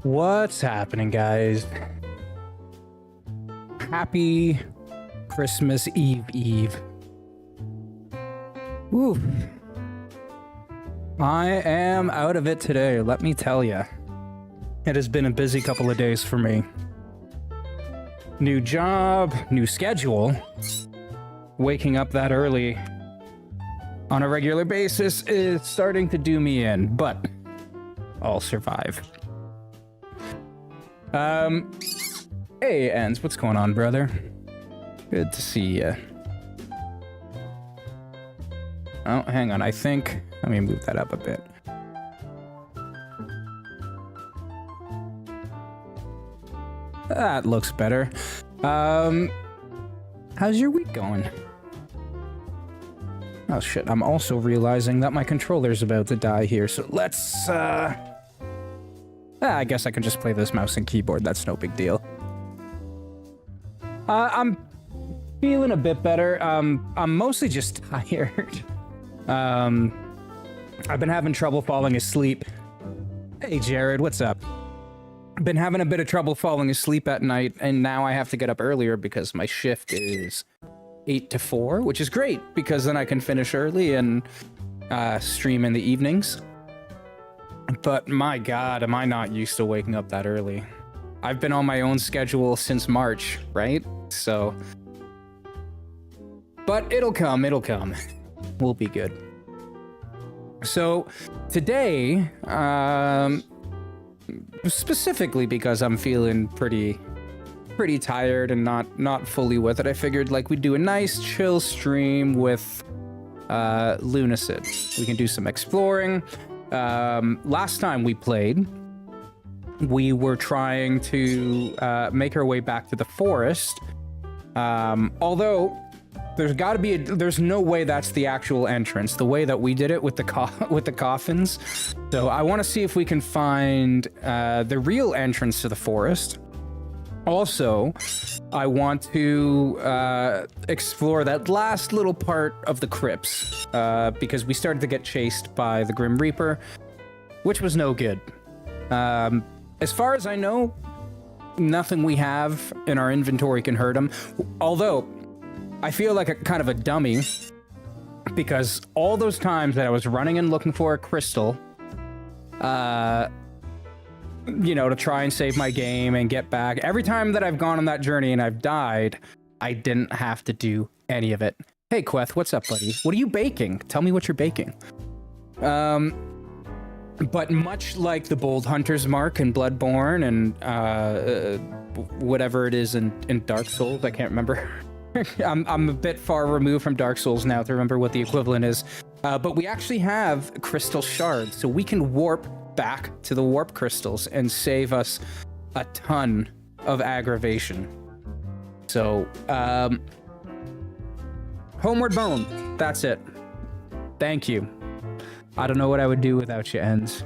What's happening, guys? Happy Christmas Eve. Woo. I am out of it today, let me tell ya. It has been a busy couple of days for me. New job, new schedule. Waking up that early on a regular basis is starting to do me in, but I'll survive. Hey, Enz, what's going on, brother? Good to see ya. Oh, hang on, let me move that up a bit. That looks better. How's your week going? Oh shit, I'm also realizing that my controller's about to die here, so let's, I guess I can just play this mouse and keyboard, that's no big deal. I'm feeling a bit better. I'm mostly just tired. I've been having trouble falling asleep. Hey Jared, what's up? Been having a bit of trouble falling asleep at night, and now I have to get up earlier because my shift is 8 to 4, which is great because then I can finish early and stream in the evenings. But my god, am I not used to waking up that early. I've been on my own schedule since March, right? So, but it'll come. We'll be good. So today, specifically because I'm feeling pretty tired and not fully with it, I figured like we'd do a nice chill stream with Lunacid. We can do some exploring. Last time we played, we were trying to make our way back to the forest. Although there's no way that's the actual entrance, the way that we did it with the coffins. So I want to see if we can find the real entrance to the forest. Also, I want to explore that last little part of the crypts, because we started to get chased by the Grim Reaper, which was no good. As far as I know, nothing we have in our inventory can hurt him. Although, I feel like a kind of a dummy, because all those times that I was running and looking for a crystal, you know, to try and save my game and get back, every time that I've gone on that journey and I've died, I didn't have to do any of it. Hey, Queth, what's up, buddy? What are you baking? Tell me what you're baking. But much like the Bold Hunter's Mark in Bloodborne and whatever it is in Dark Souls, I can't remember. I'm a bit far removed from Dark Souls now to remember what the equivalent is. But we actually have crystal shards, so we can warp back to the warp crystals and save us a ton of aggravation. So, Homeward Bone, that's it. Thank you. I don't know what I would do without you, Enz.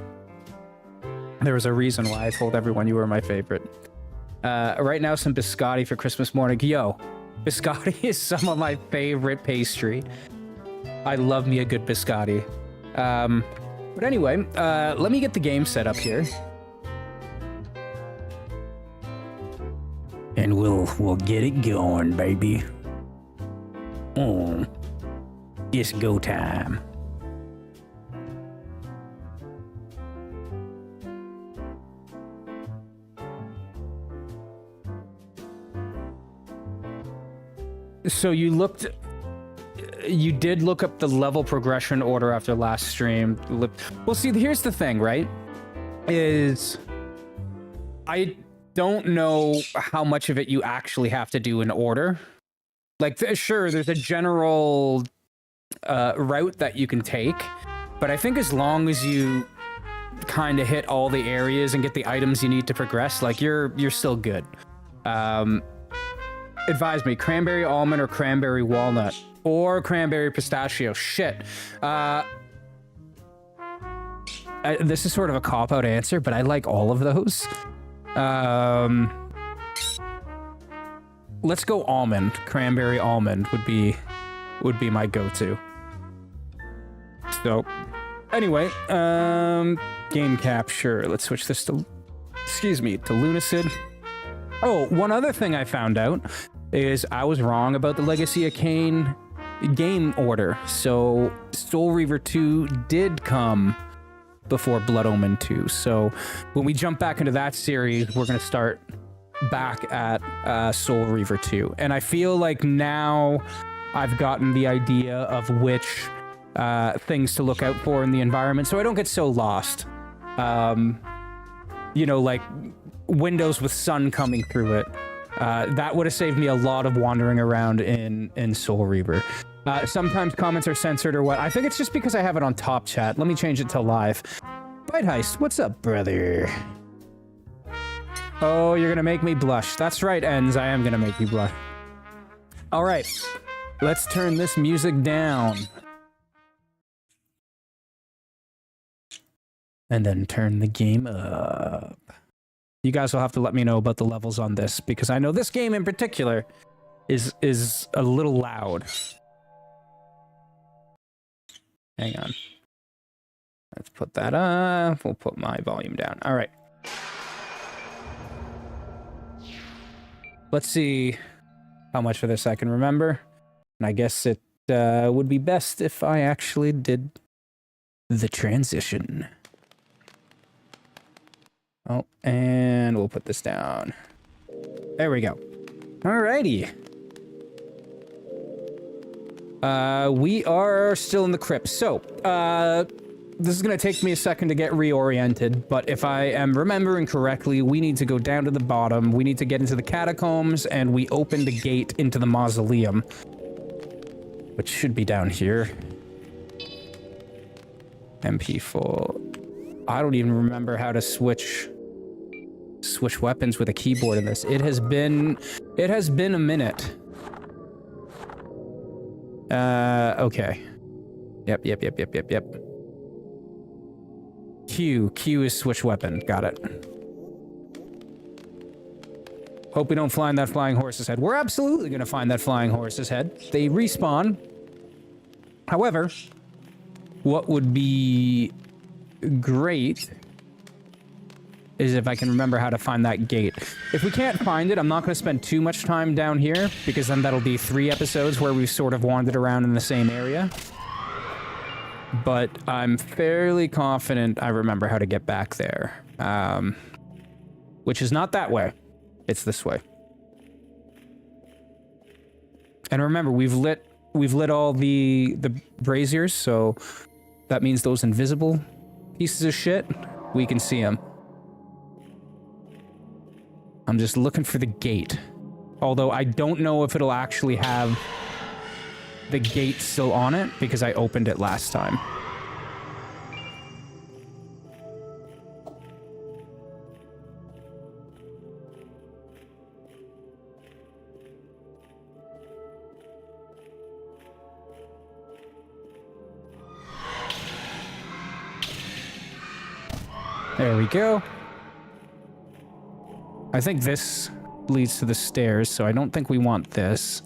There was a reason why I told everyone you were my favorite. Right now, some biscotti for Christmas morning. Yo, biscotti is some of my favorite pastry. I love me a good biscotti. But anyway, let me get the game set up here. And we'll get it going, baby. Oh, it's go time. So you did look up the level progression order after last stream. Well, see, here's the thing, right? Is I don't know how much of it you actually have to do in order. Like, sure, there's a general route that you can take, but I think as long as you kind of hit all the areas and get the items you need to progress, like, you're still good. Advise me, cranberry almond or cranberry walnut? Or cranberry pistachio. Shit. This is sort of a cop-out answer, but I like all of those. Let's go almond. Cranberry almond would be my go-to. So, anyway, game capture. Let's switch this to excuse me, to Lunacid. Oh, one other thing I found out is I was wrong about the Legacy of Kain game order. So Soul Reaver 2 did come before Blood Omen 2. So when we jump back into that series, we're going to start back at Soul Reaver 2. And I feel like now I've gotten the idea of which things to look out for in the environment, so I don't get so lost. You know, like windows with sun coming through it. That would have saved me a lot of wandering around in Soul Reaver. Sometimes comments are censored or what. I think it's just because I have it on top chat. Let me change it to live. Bite Heist, what's up, brother? Oh, you're gonna make me blush. That's right, Enz, I am gonna make you blush. All right, let's turn this music down. And then turn the game up. You guys will have to let me know about the levels on this, because I know this game in particular is a little loud. Hang on. Let's put that up. We'll put my volume down. All right. Let's see how much of this I can remember. And I guess it would be best if I actually did the transition. Oh, and we'll put this down. There we go. Alrighty. We are still in the crypt. So, this is going to take me a second to get reoriented, but if I am remembering correctly, we need to go down to the bottom, we need to get into the catacombs, and we open the gate into the mausoleum, which should be down here. MP full. I don't even remember how to switch weapons with a keyboard in this. It has been a minute. Okay. Yep. Q is switch weapon. Got it. Hope we don't find that flying horse's head. We're absolutely gonna find that flying horse's head. They respawn. However, what would be great is if I can remember how to find that gate. If we can't find it, I'm not going to spend too much time down here, because then that'll be 3 episodes where we've sort of wandered around in the same area. But I'm fairly confident I remember how to get back there. Which is not that way. It's this way. And remember, we've lit all the braziers, so that means those invisible pieces of shit, we can see them. I'm just looking for the gate. Although I don't know if it'll actually have the gate still on it, because I opened it last time. There we go. I think this leads to the stairs, so I don't think we want this.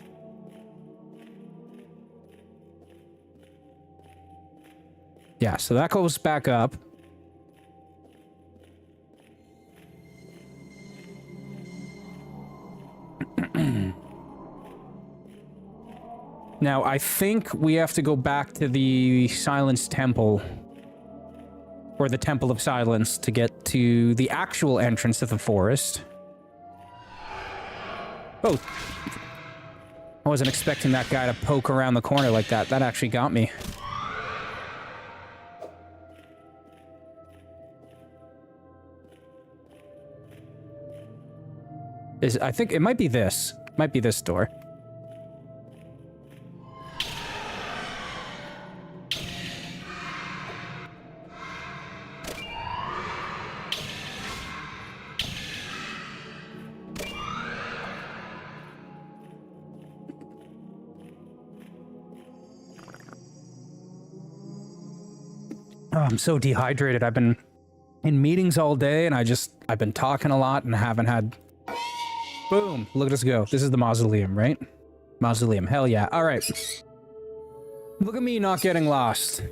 Yeah, so that goes back up. Now, I think we have to go back to the Silence Temple, or the Temple of Silence, to get to the actual entrance of the forest. Oh, I wasn't expecting that guy to poke around the corner like that. That actually got me. I think it might be this. Might be this door. Oh, I'm so dehydrated. I've been in meetings all day, and I've been talking a lot and haven't had... Boom! Look at us go. This is the mausoleum, right? Mausoleum. Hell yeah. All right. Look at me not getting lost.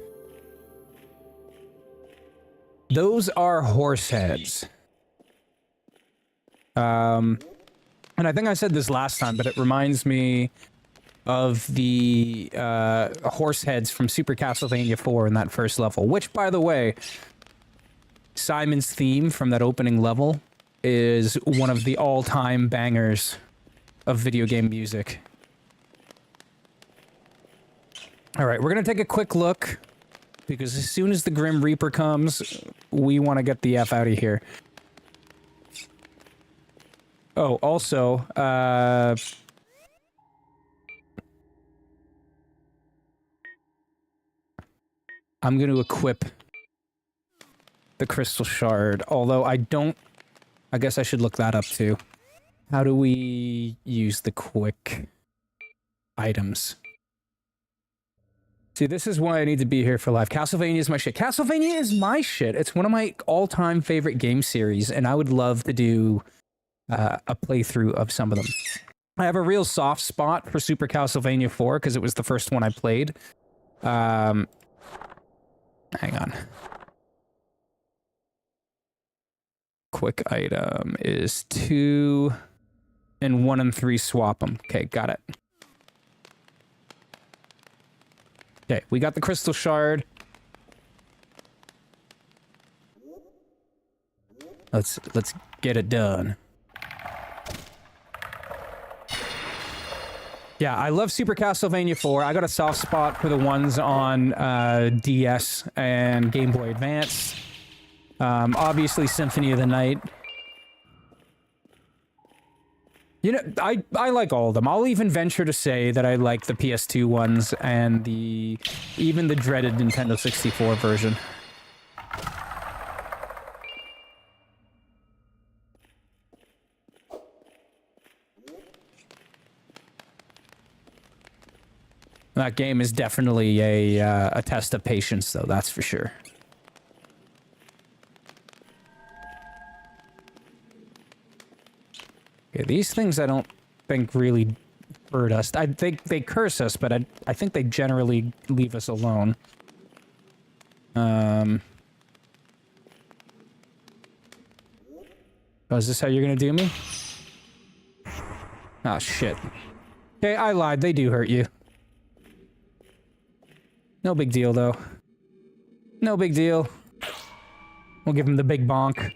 Those are horse heads. And I think I said this last time, but it reminds me of the horse heads from Super Castlevania 4 in that first level, which, by the way, Simon's theme from that opening level is one of the all-time bangers of video game music. All right, we're going to take a quick look, because as soon as the Grim Reaper comes, we want to get the F out of here. Oh, also, I'm going to equip the crystal shard, although I guess I should look that up too. How do we use the quick items? See, this is why I need to be here for live. Castlevania is my shit. Castlevania is my shit. It's one of my all-time favorite game series, and I would love to do a playthrough of some of them. I have a real soft spot for Super Castlevania 4 because it was the first one I played. Hang on. Quick item is 2 and 1 and 3 swap them. Okay, got it. Okay, we got the crystal shard. Let's get it done. Yeah, I love Super Castlevania 4. I got a soft spot for the ones on DS and Game Boy Advance. Obviously, Symphony of the Night. You know, I like all of them. I'll even venture to say that I like the PS2 ones and even the dreaded Nintendo 64 version. That game is definitely a test of patience, though, that's for sure. Okay, these things I don't think really hurt us. I think they curse us, but I think they generally leave us alone. Oh, is this how you're gonna do me? Oh, shit. Okay, I lied. They do hurt you. No big deal, though. No big deal. We'll give him the big bonk.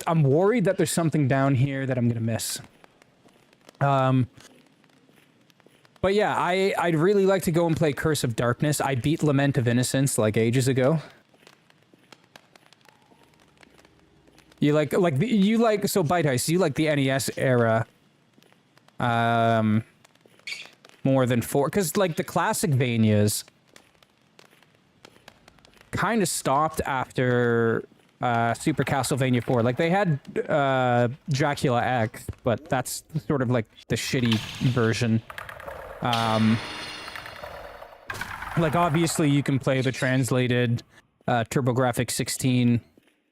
I'm worried that there's something down here that I'm gonna miss. But yeah, I'd really like to go and play Curse of Darkness. I beat Lament of Innocence like ages ago. So Bite Heist, you like the NES era more than 4, because like the classic Vanias kind of stopped after Super Castlevania 4. Like they had Dracula X, but that's sort of like the shitty version. Like obviously you can play the translated TurboGrafx 16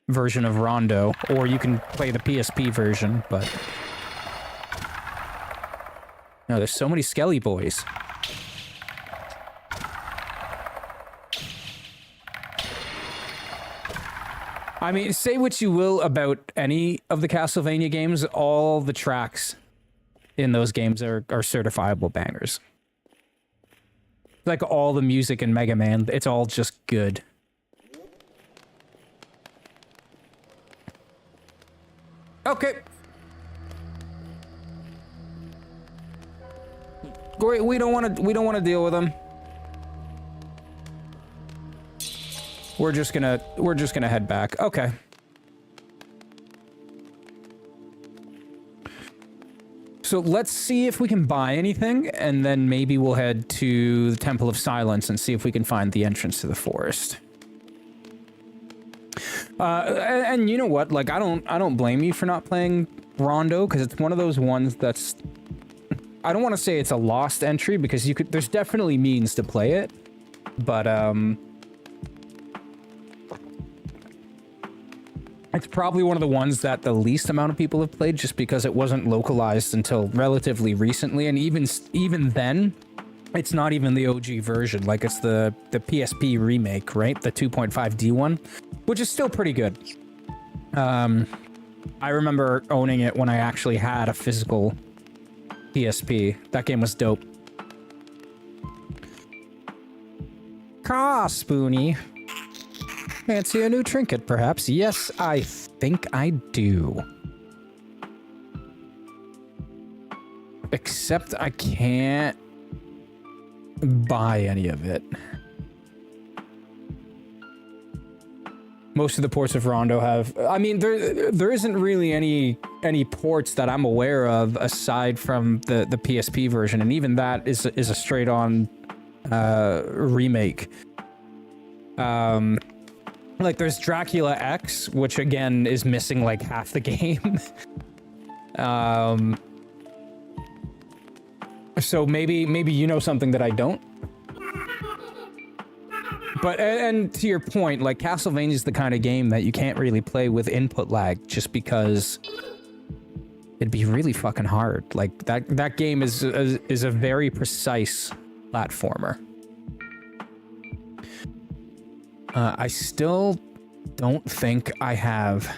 version of Rondo, or you can play the PSP version, but no, there's so many Skelly boys. I mean, say what you will about any of the Castlevania games, all the tracks in those games are certifiable bangers. Like all the music in Mega Man, it's all just good. Okay. Great, we don't want to deal with them. We're just gonna head back. Okay. So let's see if we can buy anything, and then maybe we'll head to the Temple of Silence and see if we can find the entrance to the forest. And you know what? Like, I don't blame you for not playing Rondo, because it's one of those ones that's, I don't want to say it's a lost entry, because there's definitely means to play it, but it's probably one of the ones that the least amount of people have played, just because it wasn't localized until relatively recently, and even then, it's not even the OG version. Like, it's the PSP remake, right? The 2.5D one, which is still pretty good. I remember owning it when I actually had a physical PSP. That game was dope. Spoony. Fancy a new trinket, perhaps? Yes, I think I do. Except I can't buy any of it. Most of the ports of Rondo have... I mean, there isn't really any ports that I'm aware of aside from the PSP version, and even that is a straight-on remake. Like, there's Dracula X, which, again, is missing, like, half the game. So maybe you know something that I don't. But, and to your point, like, Castlevania is the kind of game that you can't really play with input lag, just because it'd be really fucking hard. Like, that game is a very precise platformer. I still don't think I have...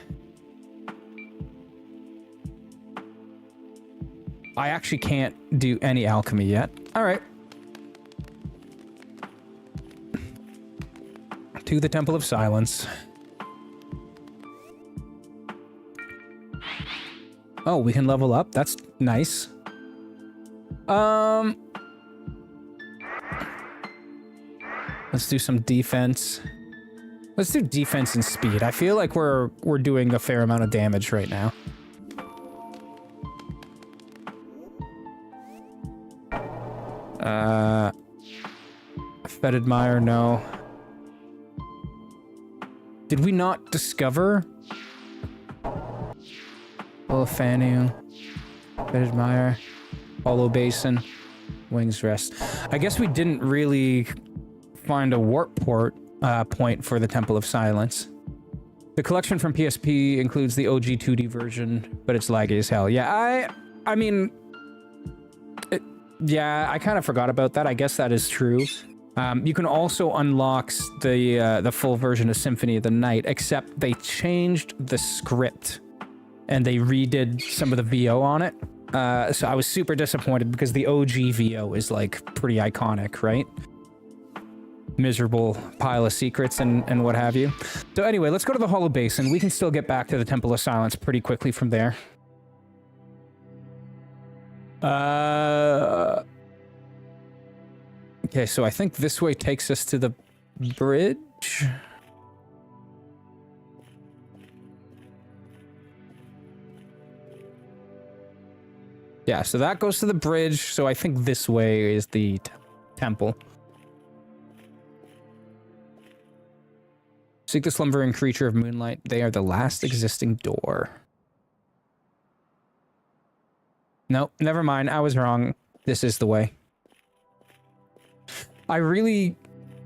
I actually can't do any alchemy yet. Alright. To the Temple of Silence. Oh, we can level up? That's nice. Let's do some defense. Let's do defense and speed. I feel like we're doing a fair amount of damage right now. Fetid Mire, no. Did we not discover? Olafanu, Fetid Mire, Hollow Basin, Wings Rest. I guess we didn't really find a warp port point for the Temple of Silence. The collection from PSP includes the OG 2D version, but it's laggy as hell. Yeah, I mean... yeah, I kind of forgot about that. I guess that is true. You can also unlock the full version of Symphony of the Night, except they changed the script and they redid some of the VO on it. So I was super disappointed because the OG VO is like pretty iconic, right? Miserable pile of secrets and what have you. So anyway, let's go to the Hollow Basin. We can still get back to the Temple of Silence pretty quickly from there. Okay, so I think this way takes us to the bridge. Yeah, so that goes to the bridge, so I think this way is the temple. Seek the slumbering creature of moonlight. They are the last existing door. No, never mind. I was wrong. This is the way. I really...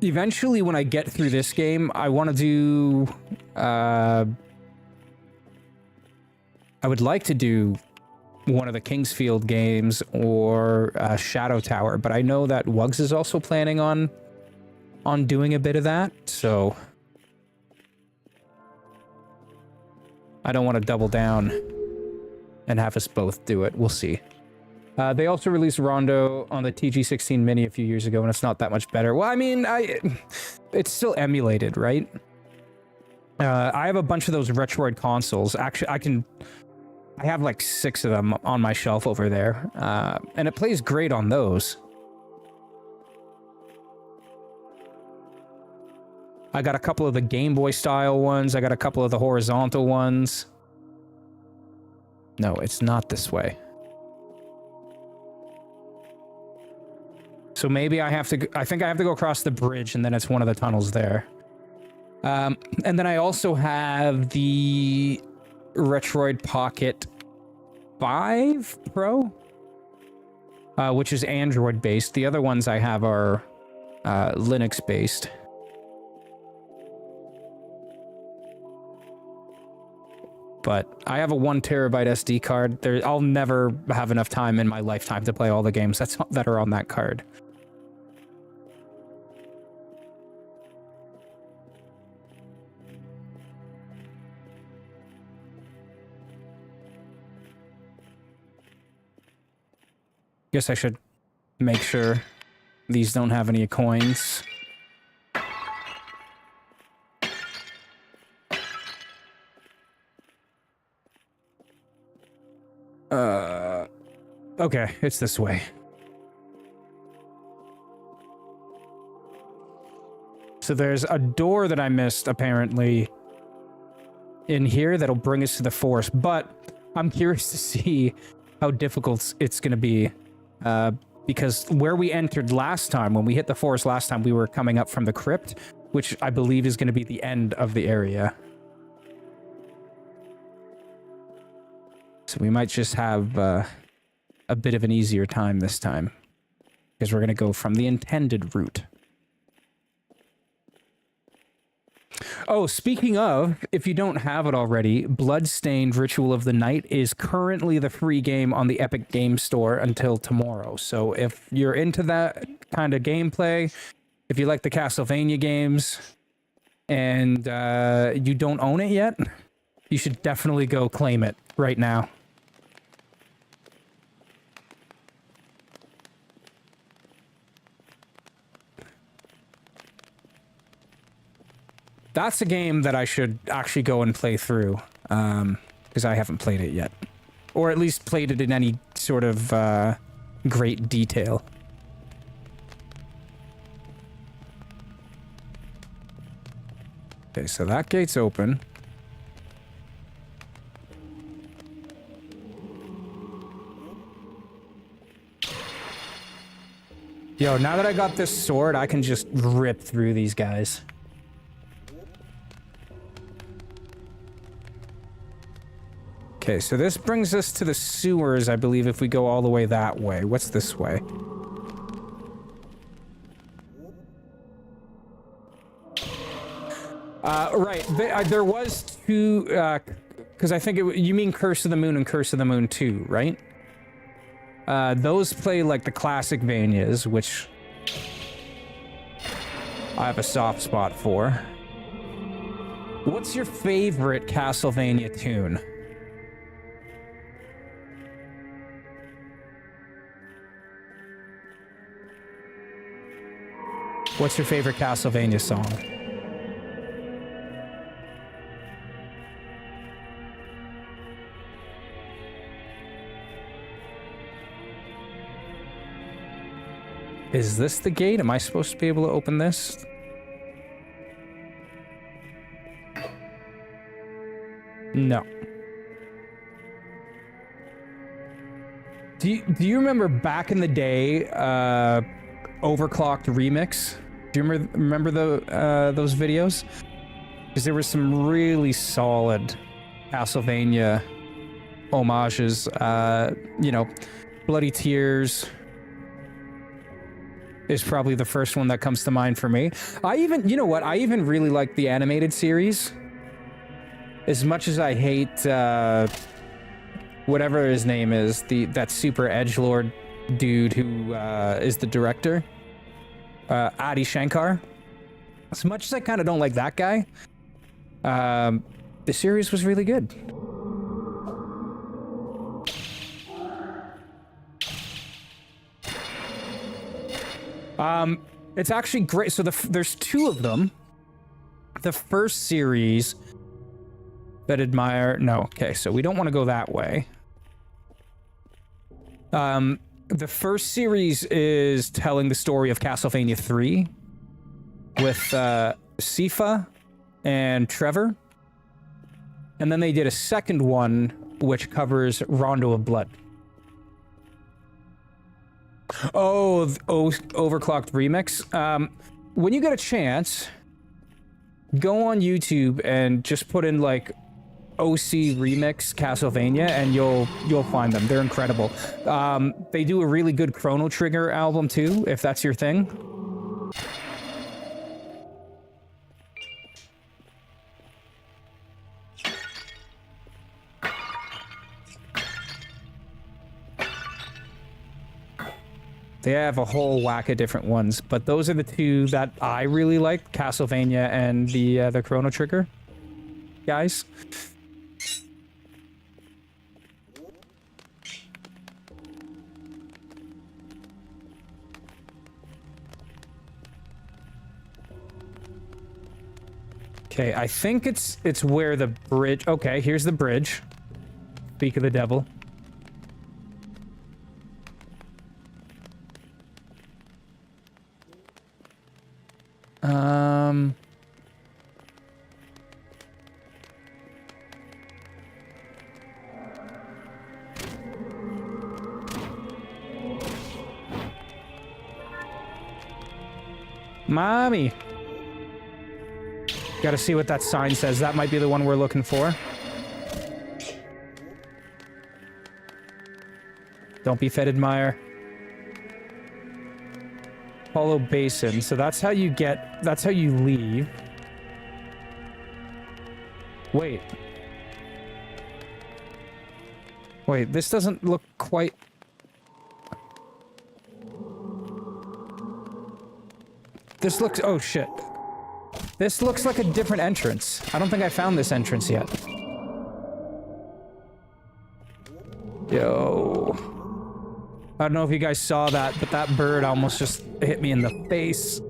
Eventually, when I get through this game, I want to do... I would like to do one of the Kingsfield games or Shadow Tower, but I know that Wugs is also planning on doing a bit of that, so... I don't want to double down and have us both do it. We'll see. They also released Rondo on the TG16 Mini a few years ago, and it's not that much better. Well, I mean, it's still emulated, right? I have a bunch of those Retroid consoles. Actually, I have like 6 of them on my shelf over there, and it plays great on those. I got a couple of the Game Boy style ones. I got a couple of the horizontal ones. No, it's not this way. So maybe I have to... I think I have to go across the bridge, and then it's one of the tunnels there. And then I also have the Retroid Pocket 5 Pro, which is Android-based. The other ones I have are Linux-based. But I have a 1 terabyte SD card. I'll never have enough time in my lifetime to play all the games that are on that card. Guess I should make sure these don't have any coins. Okay, it's this way. So there's a door that I missed, apparently, in here that'll bring us to the forest, but I'm curious to see how difficult it's going to be, because where we entered last time, when we hit the forest last time, we were coming up from the crypt, which I believe is going to be the end of the area. So we might just have a bit of an easier time this time, because we're going to go from the intended route. Oh, speaking of, if you don't have it already, Bloodstained Ritual of the Night is currently the free game on the Epic Game Store until tomorrow. So if you're into that kind of gameplay, if you like the Castlevania games, and you don't own it yet, you should definitely go claim it right now. That's a game that I should actually go and play through, because I haven't played it yet. Or at least played it in any sort of great detail. Okay, so that gate's open. Yo, now that I got this sword, I can just rip through these guys. Okay, so this brings us to the sewers, I believe, if we go all the way that way. What's this way? Right. There was two, because I think you mean Curse of the Moon and Curse of the Moon 2, right? Those play like the classic Vanias, which I have a soft spot for. What's your favorite Castlevania tune? What's your favorite Castlevania song? Is this the gate? Am I supposed to be able to open this? No. Do you remember back in the day, Overclocked Remix? Do you remember those videos? Because there were some really solid Castlevania homages. You know, Bloody Tears is probably the first one that comes to mind for me. You know what? I even really like the animated series. As much as I hate whatever his name is, that super edgelord dude who is the director. Adi Shankar. As much as I kind of don't like that guy, the series was really good. It's actually great. So there's two of them. The first series that admire... No, okay, so we don't want to go that way. The first series is telling the story of Castlevania 3 with Sifa and Trevor. And then they did a second one which covers Rondo of Blood. Oh, Overclocked Remix. When you get a chance, go on YouTube and just put in like OC Remix Castlevania and you'll find them. They're incredible. They do a really good Chrono Trigger album too, if that's your thing. They have a whole whack of different ones, but those are the two that I really like, Castlevania and the Chrono Trigger guys. Okay, I think it's where the bridge... Okay, here's the bridge. Speak of the devil. Mommy! Gotta see what that sign says. That might be the one we're looking for. Don't be fetid, Meyer. Hollow Basin. So that's how you get... That's how you leave. Wait. Wait, this doesn't look quite... This looks... Oh, shit. This looks like a different entrance. I don't think I found this entrance yet. Yo. I don't know if you guys saw that, but that bird almost just hit me in the face.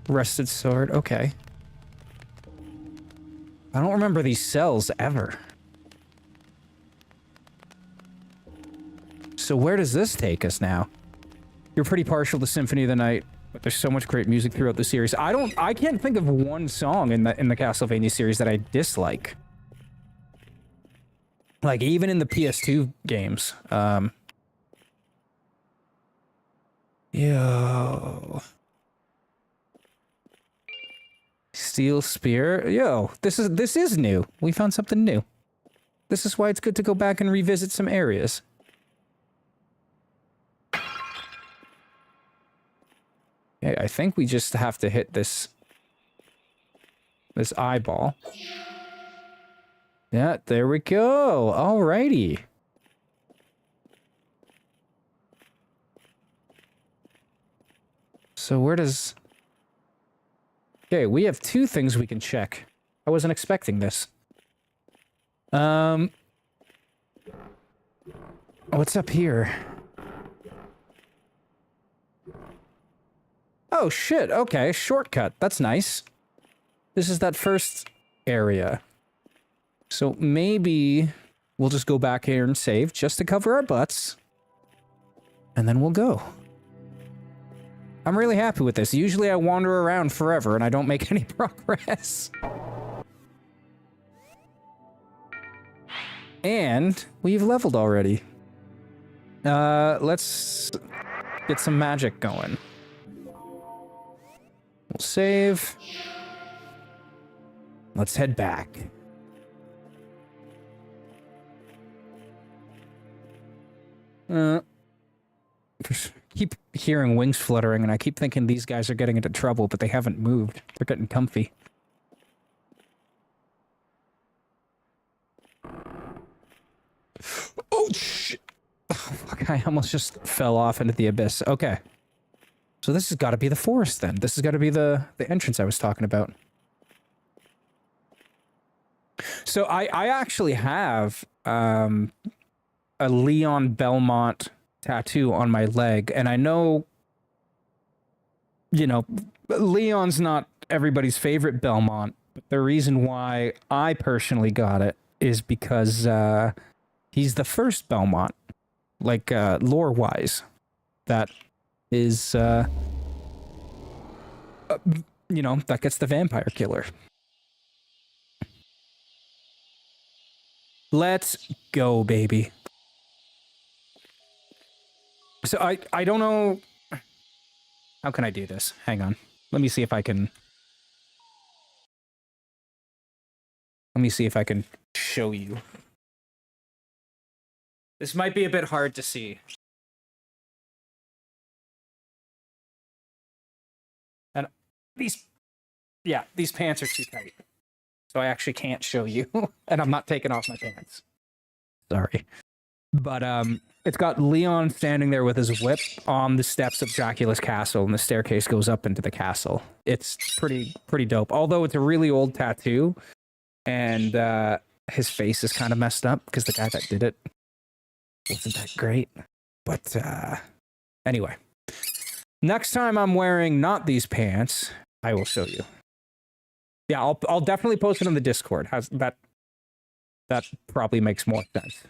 Rusted sword. Okay. I don't remember these cells ever. So where does this take us now? You're pretty partial to Symphony of the Night, but there's so much great music throughout the series. I can't think of one song in the Castlevania series that I dislike. Like, even in the PS2 games. Yo. Steel spear. Yo, this is new. We found something new. This is why it's good to go back and revisit some areas. Okay, I think we just have to hit this eyeball. Yeah, there we go. Alrighty. So where does... Okay, we have two things we can check. I wasn't expecting this. What's up here? Oh, shit. Okay, shortcut. That's nice. This is that first area. So maybe we'll just go back here and save just to cover our butts. And then we'll go. I'm really happy with this. Usually I wander around forever and I don't make any progress. And we've leveled already. Let's get some magic going. We'll save. Let's head back. Keep hearing wings fluttering, and I keep thinking these guys are getting into trouble, but they haven't moved. They're getting comfy. Oh, shit! Oh, fuck, I almost just fell off into the abyss. Okay. So this has got to be the forest, then. This has got to be the entrance I was talking about. So I actually have a Leon Belmont tattoo on my leg, and I know, you know, Leon's not everybody's favorite Belmont, but the reason why I personally got it is because he's the first Belmont, like lore-wise, that is, you know, that gets the vampire killer. Let's go, baby. So I don't know... How can I do this? Hang on. Let me see if I can... Let me see if I can show you. This might be a bit hard to see. And these pants are too tight. So I actually can't show you. And I'm not taking off my pants. Sorry. But it's got Leon standing there with his whip on the steps of Dracula's castle, and the staircase goes up into the castle. It's pretty dope. Although it's a really old tattoo, and his face is kind of messed up because the guy that did it wasn't that great. But anyway, next time I'm wearing not these pants, I will show you. Yeah, I'll definitely post it on the Discord. How's that? That probably makes more sense.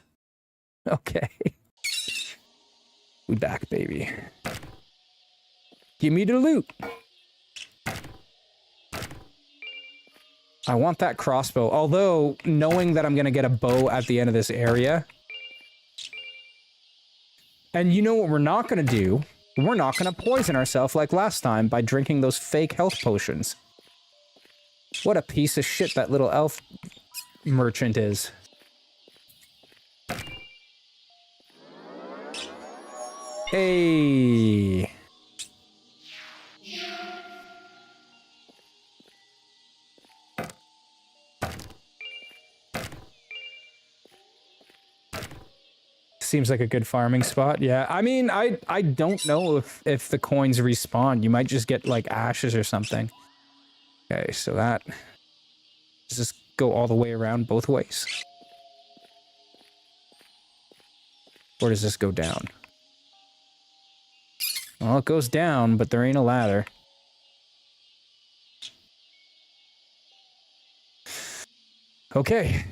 Okay. We back, baby. Give me the loot. I want that crossbow. Although, knowing that I'm going to get a bow at the end of this area. And you know what we're not going to do? We're not going to poison ourselves like last time by drinking those fake health potions. What a piece of shit that little elf merchant is. Hey. Seems like a good farming spot. Yeah, I mean, I don't know if the coins respawn. You might just get like ashes or something. Okay, so that does this go all the way around both ways? Or does this go down? Well, it goes down, but there ain't a ladder. Okay.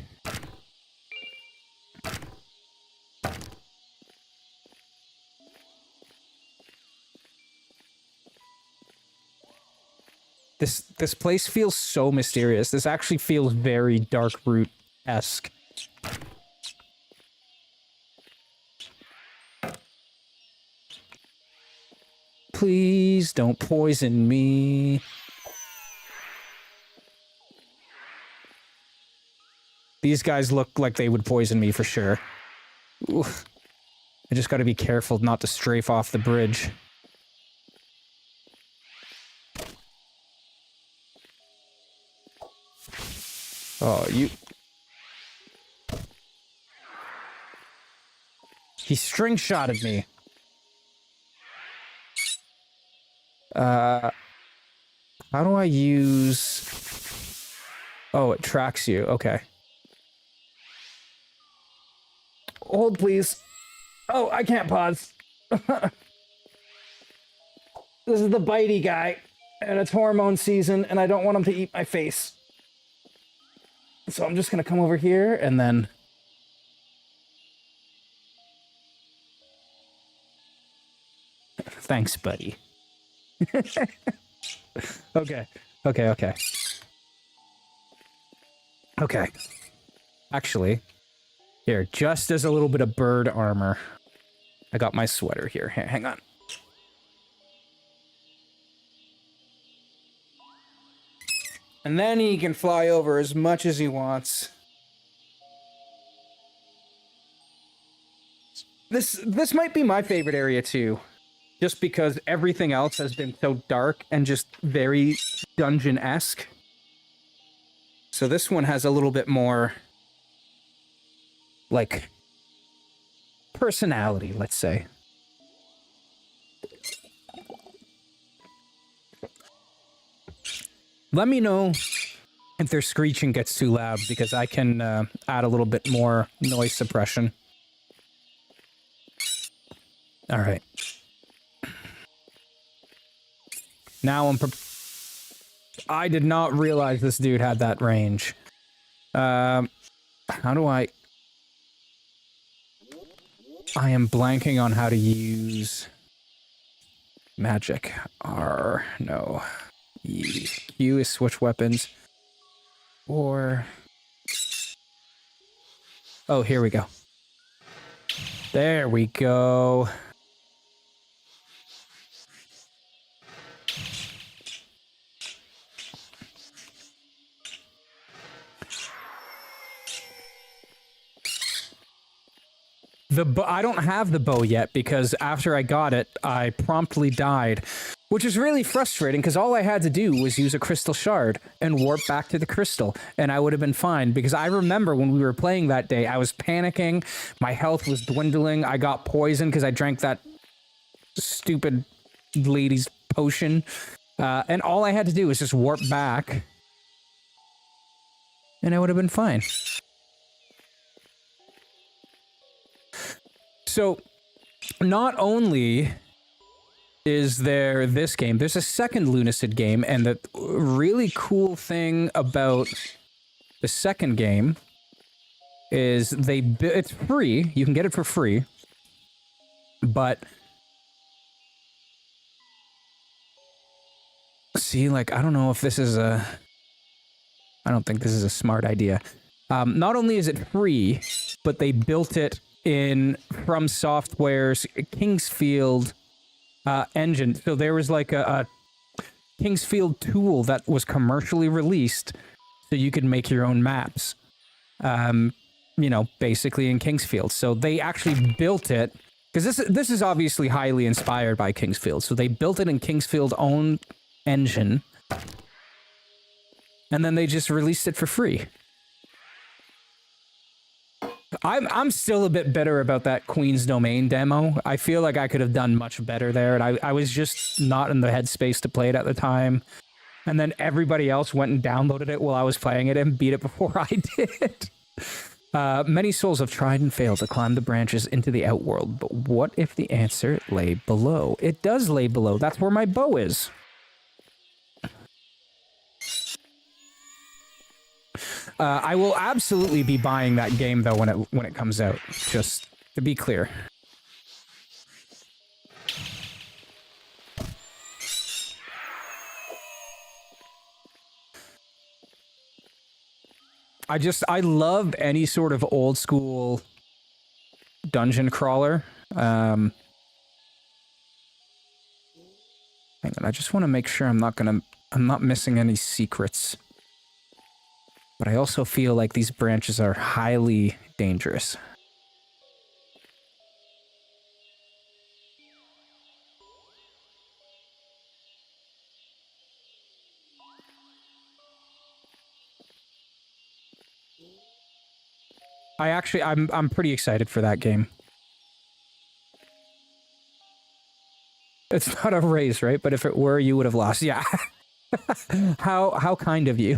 This place feels so mysterious. This actually feels very Dark Root-esque. Please don't poison me. These guys look like they would poison me for sure. Oof. I just gotta be careful not to strafe off the bridge. Oh, you... He string-shotted me. How do I use... Oh, it tracks you. Okay. Hold, please. Oh, I can't pause. This is the bitey guy, and it's hormone season, and I don't want him to eat my face. So I'm just gonna come over here, and then... Thanks, buddy. Okay. Okay. Actually, here, just as a little bit of bird armor, I got my sweater here. Hang on. And then he can fly over as much as he wants. This might be my favorite area too. Just because everything else has been so dark and just very dungeon-esque. So this one has a little bit more, like, personality, let's say. Let me know if their screeching gets too loud, because I can add a little bit more noise suppression. All right. Now I did not realize this dude had that range. How do I am blanking on how to use magic. R, no. E. Q is switch weapons. Or... Oh, here we go. There we go. I don't have the bow yet because after I got it, I promptly died, which is really frustrating because all I had to do was use a crystal shard and warp back to the crystal, and I would have been fine because I remember when we were playing that day, I was panicking, my health was dwindling, I got poisoned because I drank that stupid lady's potion, and all I had to do was just warp back, and I would have been fine. So, not only is there this game. There's a second Lunacid game, and the really cool thing about the second game is it's free. You can get it for free, but see, like, I don't know if this is I don't think this is a smart idea. Not only is it free, but they built it in From Software's Kingsfield engine. So there was like a Kingsfield tool that was commercially released so you could make your own maps. You know, basically in Kingsfield. So they actually built it, because this is obviously highly inspired by Kingsfield. So they built it in Kingsfield's own engine, and then they just released it for free. I'm still a bit bitter about that Queen's Domain demo. I feel like I could have done much better there, and I was just not in the headspace to play it at the time. And then everybody else went and downloaded it while I was playing it and beat it before I did. Many souls have tried and failed to climb the branches into the outworld, but what if the answer lay below? It does lay below. That's where my bow is. I will absolutely be buying that game though when it comes out. Just to be clear. I love any sort of old school dungeon crawler. Hang on, I just want to make sure I'm not missing any secrets. But I also feel like these branches are highly dangerous. I'm pretty excited for that game. It's not a race, right? But if it were, you would have lost. Yeah. How kind of you.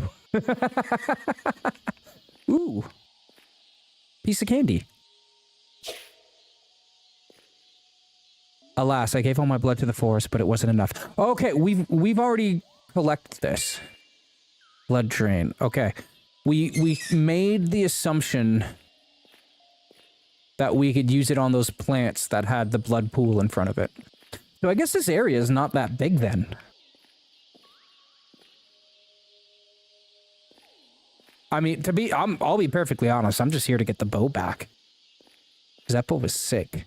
Ooh. Piece of candy. Alas, I gave all my blood to the forest, but it wasn't enough. Okay, we've already collected this. Blood drain. Okay. We made the assumption that we could use it on those plants that had the blood pool in front of it. So I guess this area is not that big then. I mean, I'll be perfectly honest, I'm just here to get the bow back. Because that bow was sick.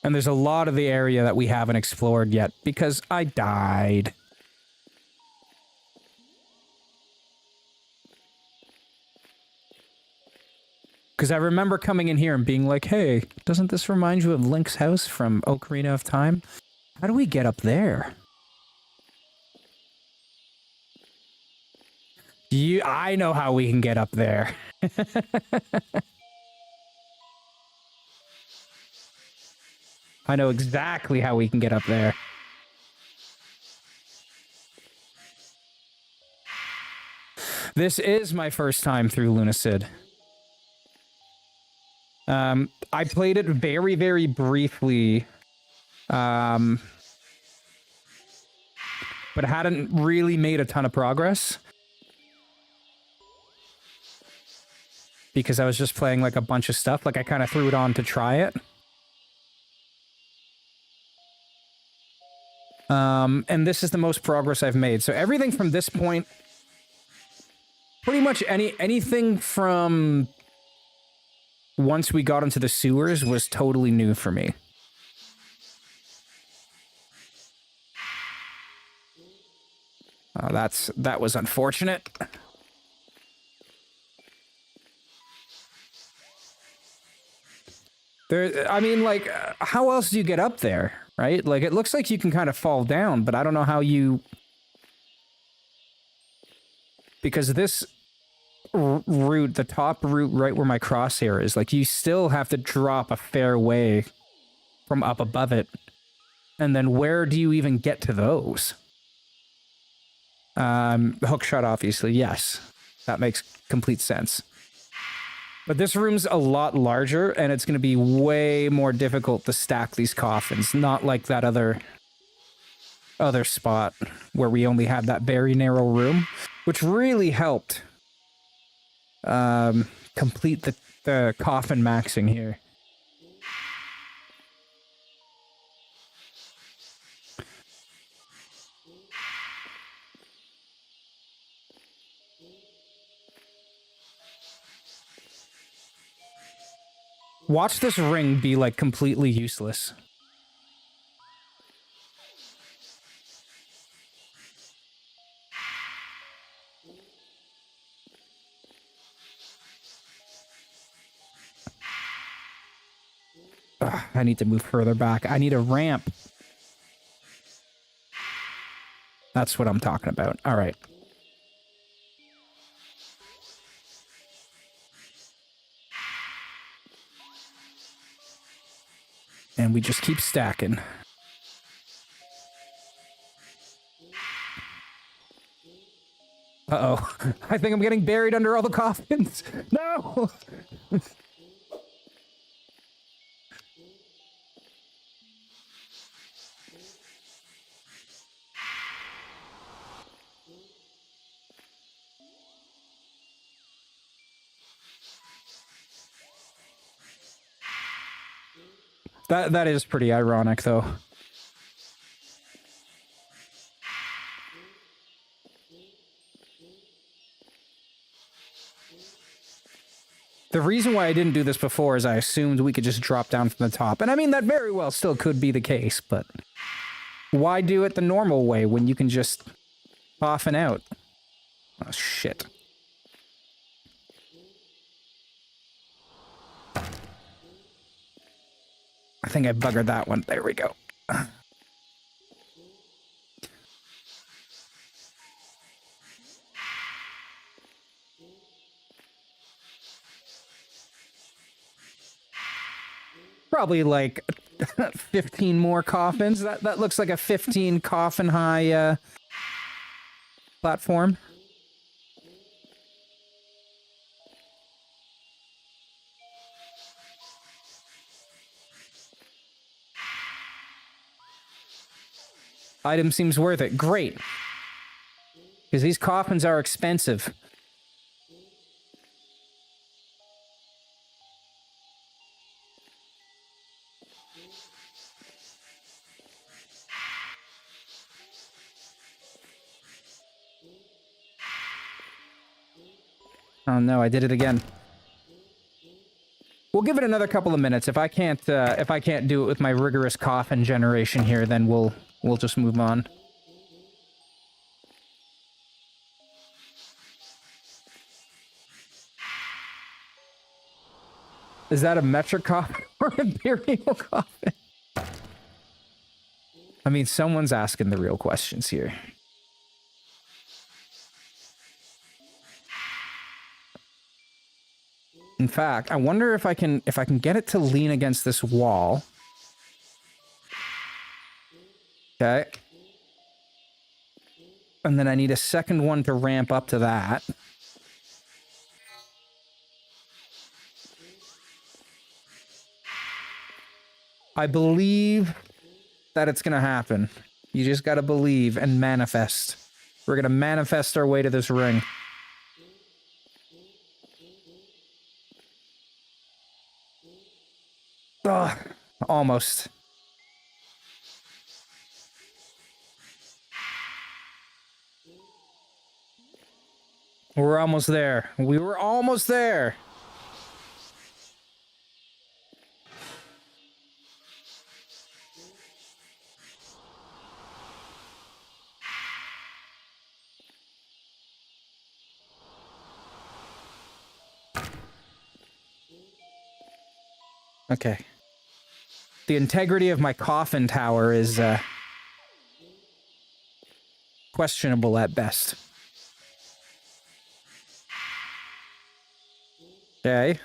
And there's a lot of the area that we haven't explored yet, because I died. Because I remember coming in here and being like, hey, doesn't this remind you of Link's house from Ocarina of Time? How do we get up there? I know how we can get up there. I know exactly how we can get up there. This is my first time through Lunacid. I played it very, very briefly, but hadn't really made a ton of progress. Because I was just playing like a bunch of stuff, like I kind of threw it on to try it. And this is the most progress I've made. So everything from this point, pretty much anything from once we got into the sewers was totally new for me. Oh, that was unfortunate. I mean, like, how else do you get up there, right? Like, it looks like you can kind of fall down, but I don't know how you... Because this route, the top route right where my crosshair is, like, you still have to drop a fair way from up above it. And then where do you even get to those? Hookshot, obviously, yes. That makes complete sense. But this room's a lot larger, and it's going to be way more difficult to stack these coffins. Not like that other spot where we only had that very narrow room, which really helped complete the coffin maxing here. Watch this ring be, like, completely useless. Ugh, I need to move further back. I need a ramp. That's what I'm talking about. All right. And we just keep stacking. Uh-oh. I think I'm getting buried under all the coffins. No! That is pretty ironic, though. The reason why I didn't do this before is I assumed we could just drop down from the top. And I mean, that very well still could be the case, but why do it the normal way when you can just coffin out? Oh, shit. I think I buggered that one. There we go. Probably like 15 more coffins. That looks like a 15 coffin high platform. Item seems worth it. Great. Because these coffins are expensive. Oh no, I did it again. We'll give it another couple of minutes. If I can't do it with my rigorous coffin generation here, then we'll just move on. Is that a metric coffin or imperial coffin? I mean, someone's asking the real questions here. In fact, I wonder if I can get it to lean against this wall. Okay. And then I need a second one to ramp up to that. I believe that it's gonna happen. You just gotta believe and manifest. We're gonna manifest our way to this ring. Ugh, almost. We're almost there. We were almost there. Okay. The integrity of my coffin tower is, questionable at best. Okay.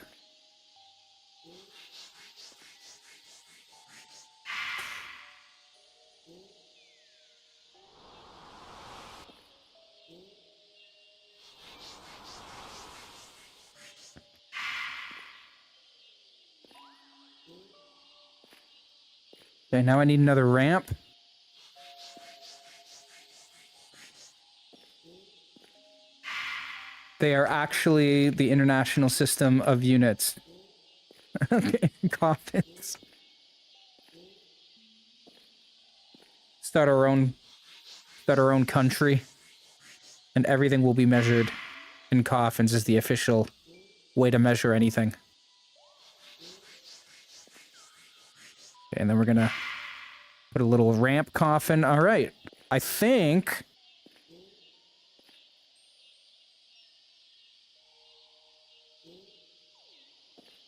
Okay, now I need another ramp. They are actually the international system of units. Okay, coffins. Start our own country, and everything will be measured in coffins as the official way to measure anything. Okay, and then we're gonna put a little ramp coffin. All right, I think.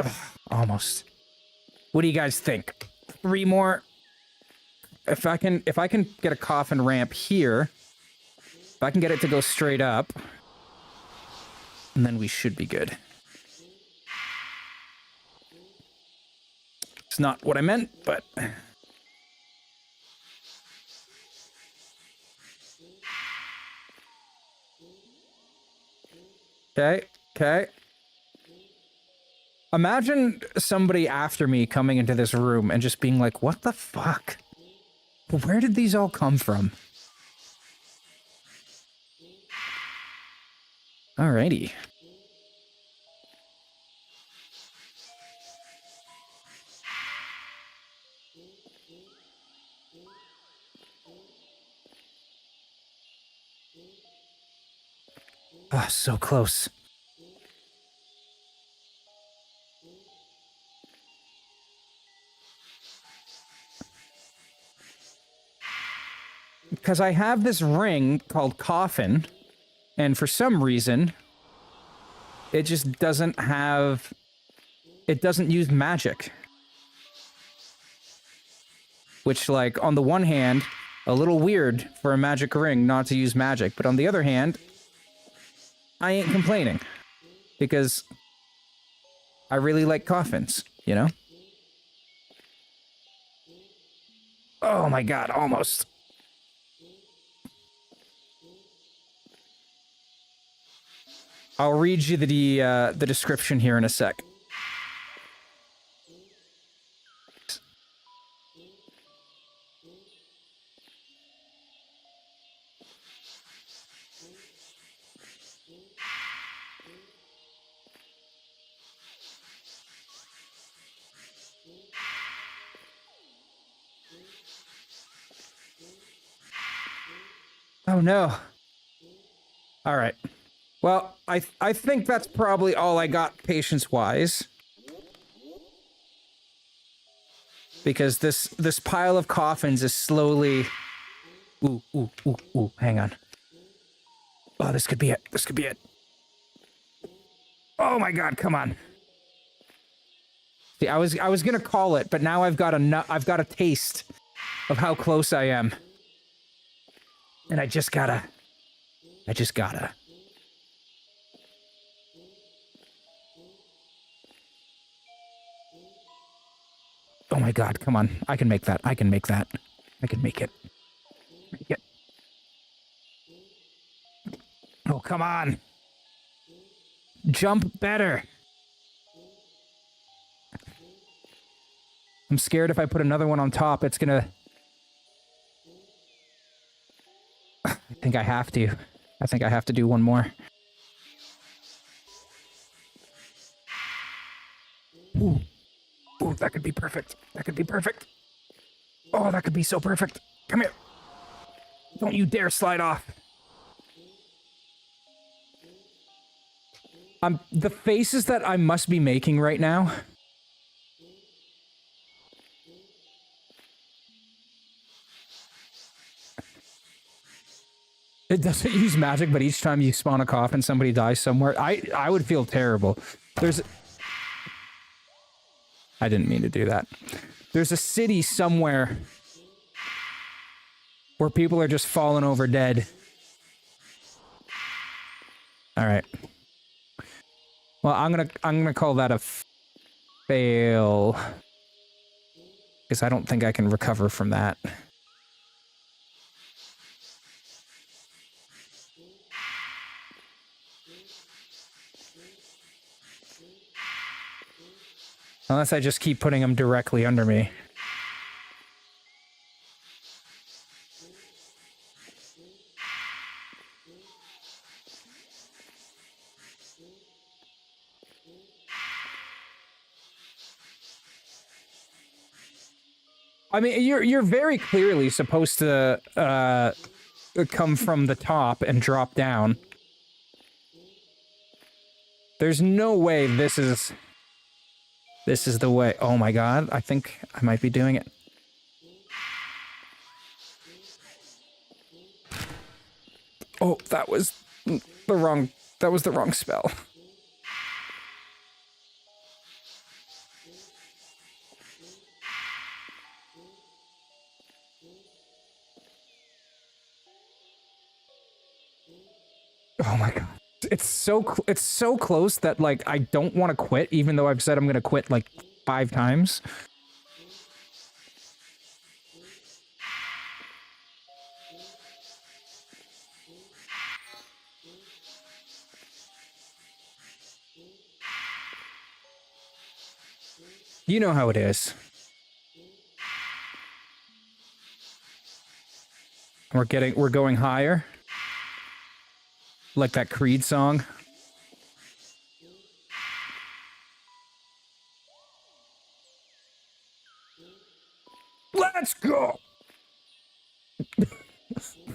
Ugh, almost. What do you guys think? 3 more. If I can get a coffin ramp here, if I can get it to go straight up, and then we should be good. It's not what I meant, but okay, okay. Imagine somebody after me coming into this room and just being like, what the fuck? Where did these all come from? Alrighty. Ah, so close. Because I have this ring called Coffin, and for some reason, it just doesn't have... It doesn't use magic. Which, like, on the one hand, a little weird for a magic ring not to use magic, but on the other hand, I ain't complaining. Because I really like coffins, you know? Oh my god, almost. I'll read you the description here in a sec. Oh no. All right. Well, I think that's probably all I got patience-wise. Because this pile of coffins is slowly... Ooh, hang on. Oh, this could be it. This could be it. Oh my god, come on. See, I was gonna call it, but now I've got a taste of how close I am. And I just gotta. Oh my god, come on. I can make that. I can make that. I can make it. Make it. Oh, come on. Jump better. I'm scared if I put another one on top, it's gonna... I think I have to. I think I have to do one more. Ooh. Ooh, that could be perfect. That could be perfect. Oh, that could be so perfect. Come here. Don't you dare slide off. The faces that I must be making right now. It doesn't use magic, but each time you spawn a coffin, somebody dies somewhere. I would feel terrible. I didn't mean to do that. There's a city somewhere where people are just falling over dead. All right. Well, I'm gonna call that a fail, because I don't think I can recover from that. Unless I just keep putting them directly under me. I mean, you're very clearly supposed to come from the top and drop down. There's no way this is the way. Oh my god, I think I might be doing it. Oh, that was the wrong spell. Oh my god. It's so close that like I don't want to quit even though I've said I'm going to quit like 5 times. You know how it is. We're going higher. Like that Creed song. Let's go!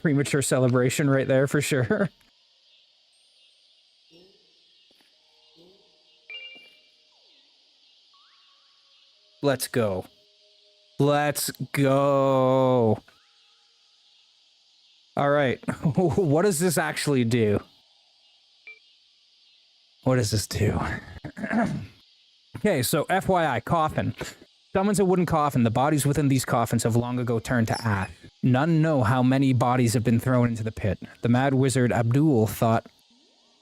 Premature celebration right there for sure. Let's go. Let's go. All right. What does this actually do? What does this do? Okay, so FYI, coffin. Summons a wooden coffin. The bodies within these coffins have long ago turned to ash. None know how many bodies have been thrown into the pit. The mad wizard Abdul thought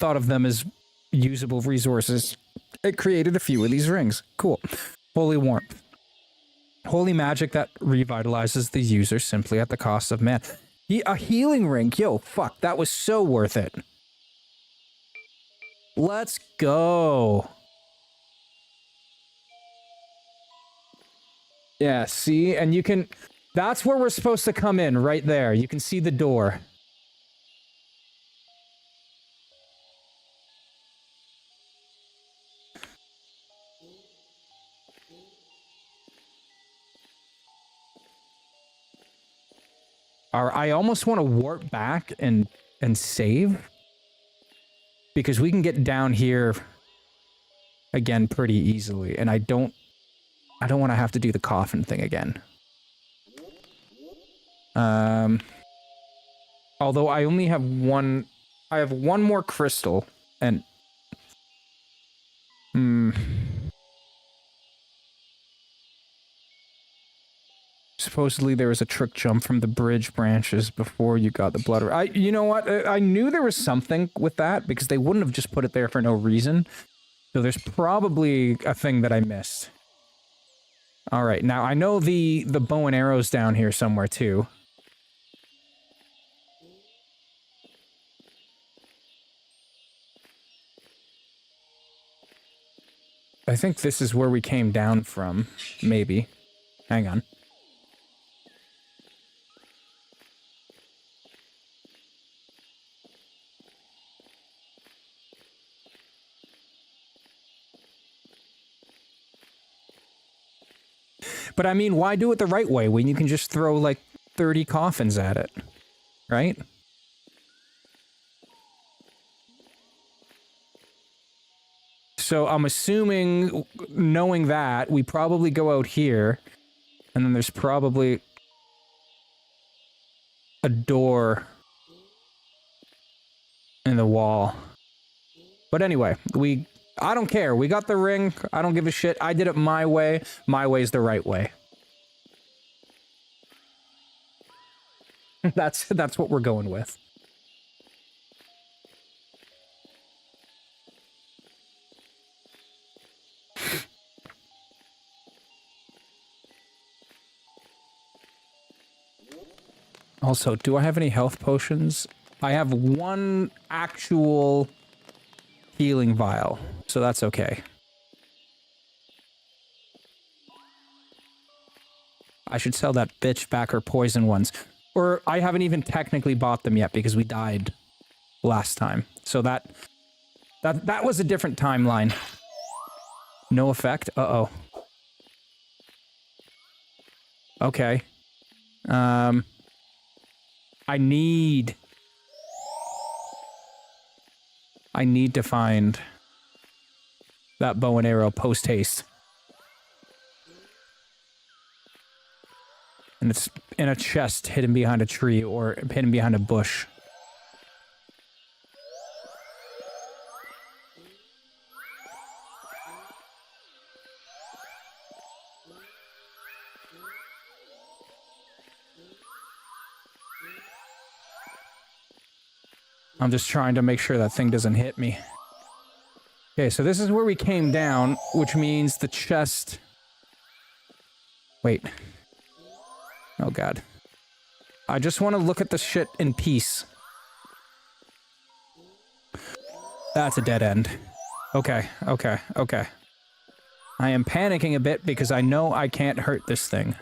of them as usable resources. It created a few of these rings. Cool. Holy warmth. Holy magic that revitalizes the user simply at the cost of man. A healing ring. Yo, fuck. That was so worth it. Let's go. Yeah, see? And you can... That's where we're supposed to come in, right there. You can see the door. I almost want to warp back and save. Because we can get down here again pretty easily. And I don't want to have to do the coffin thing again. Although I only have one... I have one more crystal, and... Supposedly there was a trick jump from the bridge branches before you got the blood... you know what? I knew there was something with that, because they wouldn't have just put it there for no reason. So there's probably a thing that I missed. Alright, now I know the bow and arrow's down here somewhere, too. I think this is where we came down from. Maybe. Hang on. But I mean, why do it the right way when you can just throw like 30 coffins at it? Right? So I'm assuming, knowing that, we probably go out here, and then there's probably a door in the wall. But anyway, I don't care. We got the ring. I don't give a shit. I did it my way. My way's the right way. That's what we're going with. Also, do I have any health potions? I have one actual healing vial, so that's okay. I should sell that bitch back her poison ones. Or I haven't even technically bought them yet because we died last time. So that was a different timeline. No effect? Uh-oh. Okay. I need to find that bow and arrow post haste. And it's in a chest hidden behind a tree or hidden behind a bush. I'm just trying to make sure that thing doesn't hit me. Okay, so this is where we came down, which means the chest... Wait. Oh, God. I just want to look at the shit in peace. That's a dead end. Okay, okay, okay. I am panicking a bit because I know I can't hurt this thing.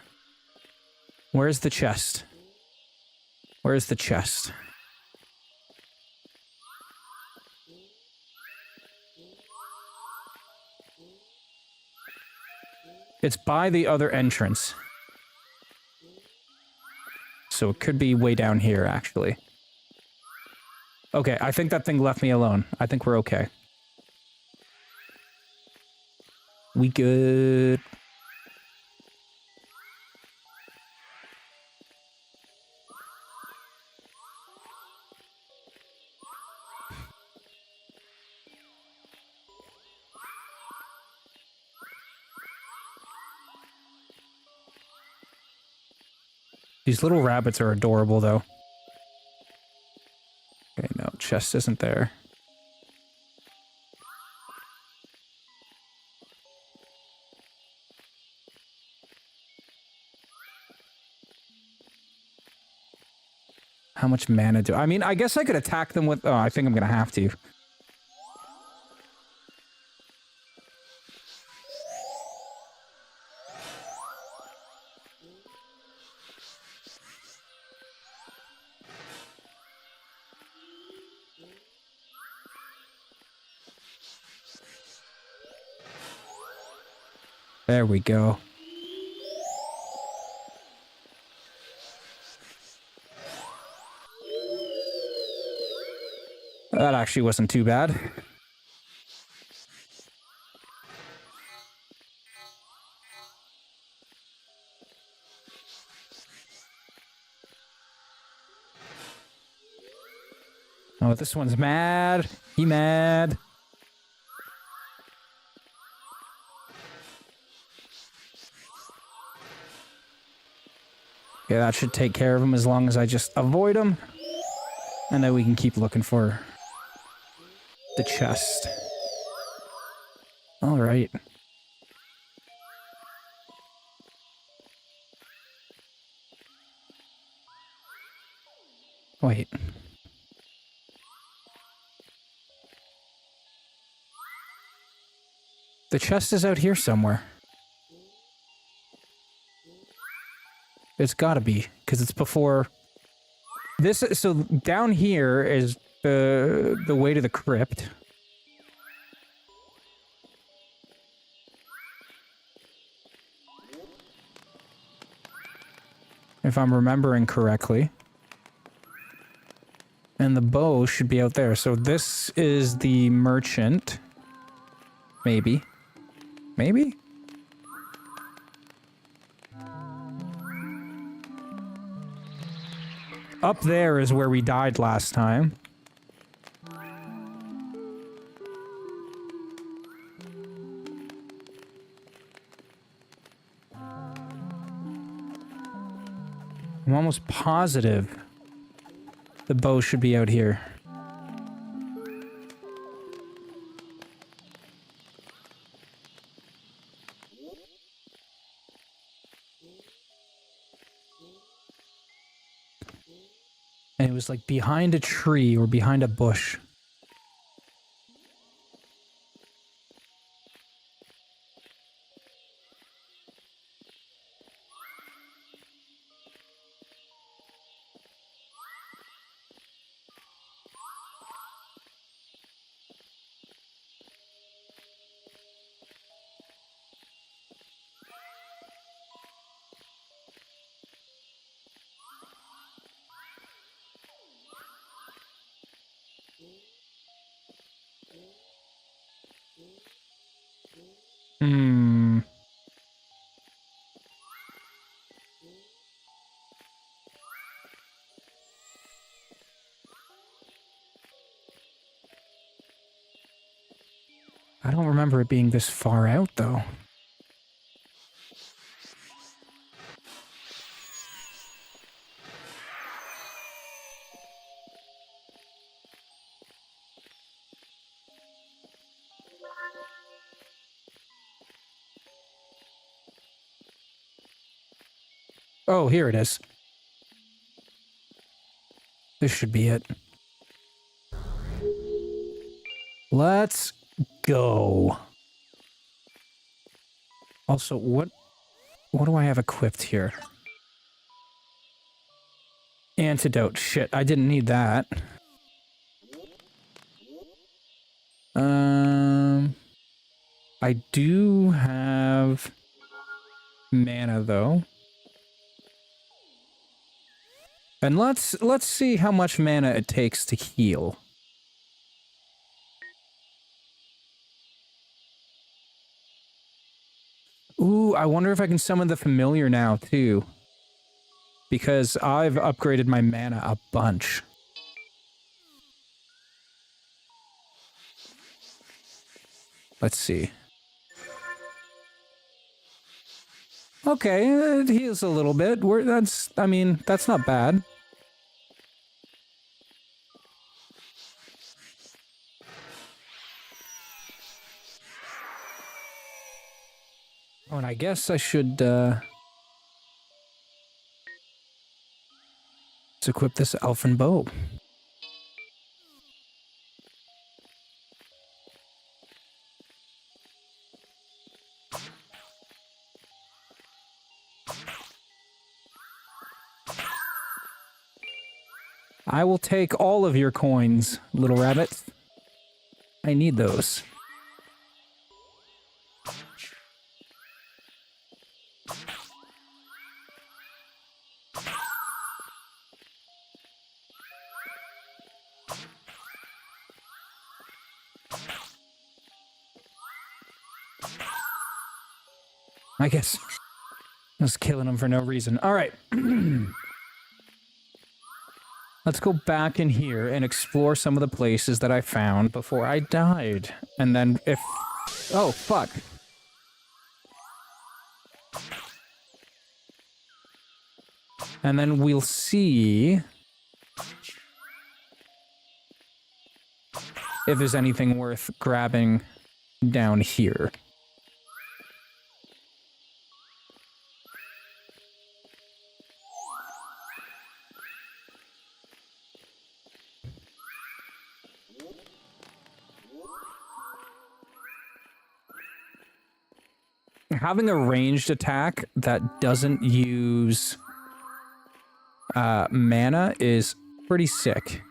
Where's the chest? Where's the chest? It's by the other entrance. So it could be way down here, actually. Okay, I think that thing left me alone. I think we're okay. We good. These little rabbits are adorable, though. Okay, no, chest isn't there. How much mana do... I mean, I guess I could attack them with... Oh, I think I'm gonna have to. There we go. That actually wasn't too bad. Oh, this one's mad. He mad. Yeah, that should take care of him as long as I just avoid him. And then we can keep looking for the chest. All right. Wait. The chest is out here somewhere. It's gotta be, because it's before... This, so down here is the way to the crypt. If I'm remembering correctly. And the bow should be out there. So this is the merchant. Maybe. Maybe? Up there is where we died last time. I'm almost positive the bow should be out here. And it was like behind a tree or behind a bush. Hmm. I don't remember it being this far out, though. Oh, here it is. This should be it. Let's go. Also, what do I have equipped here? Antidote. Shit, I didn't need that. I do have mana though. And let's see how much mana it takes to heal. Ooh, I wonder if I can summon the familiar now too. Because I've upgraded my mana a bunch. Let's see. Okay, it heals a little bit. I mean, that's not bad. Oh, and I guess I should, let's equip this elfin bow. I will take all of your coins, little rabbit. I need those. I guess I was killing them for no reason. All right. Let's go back in here and explore some of the places that I found before I died. And then if... Oh, fuck. And then we'll see if there's anything worth grabbing down here. Having a ranged attack that doesn't use mana is pretty sick.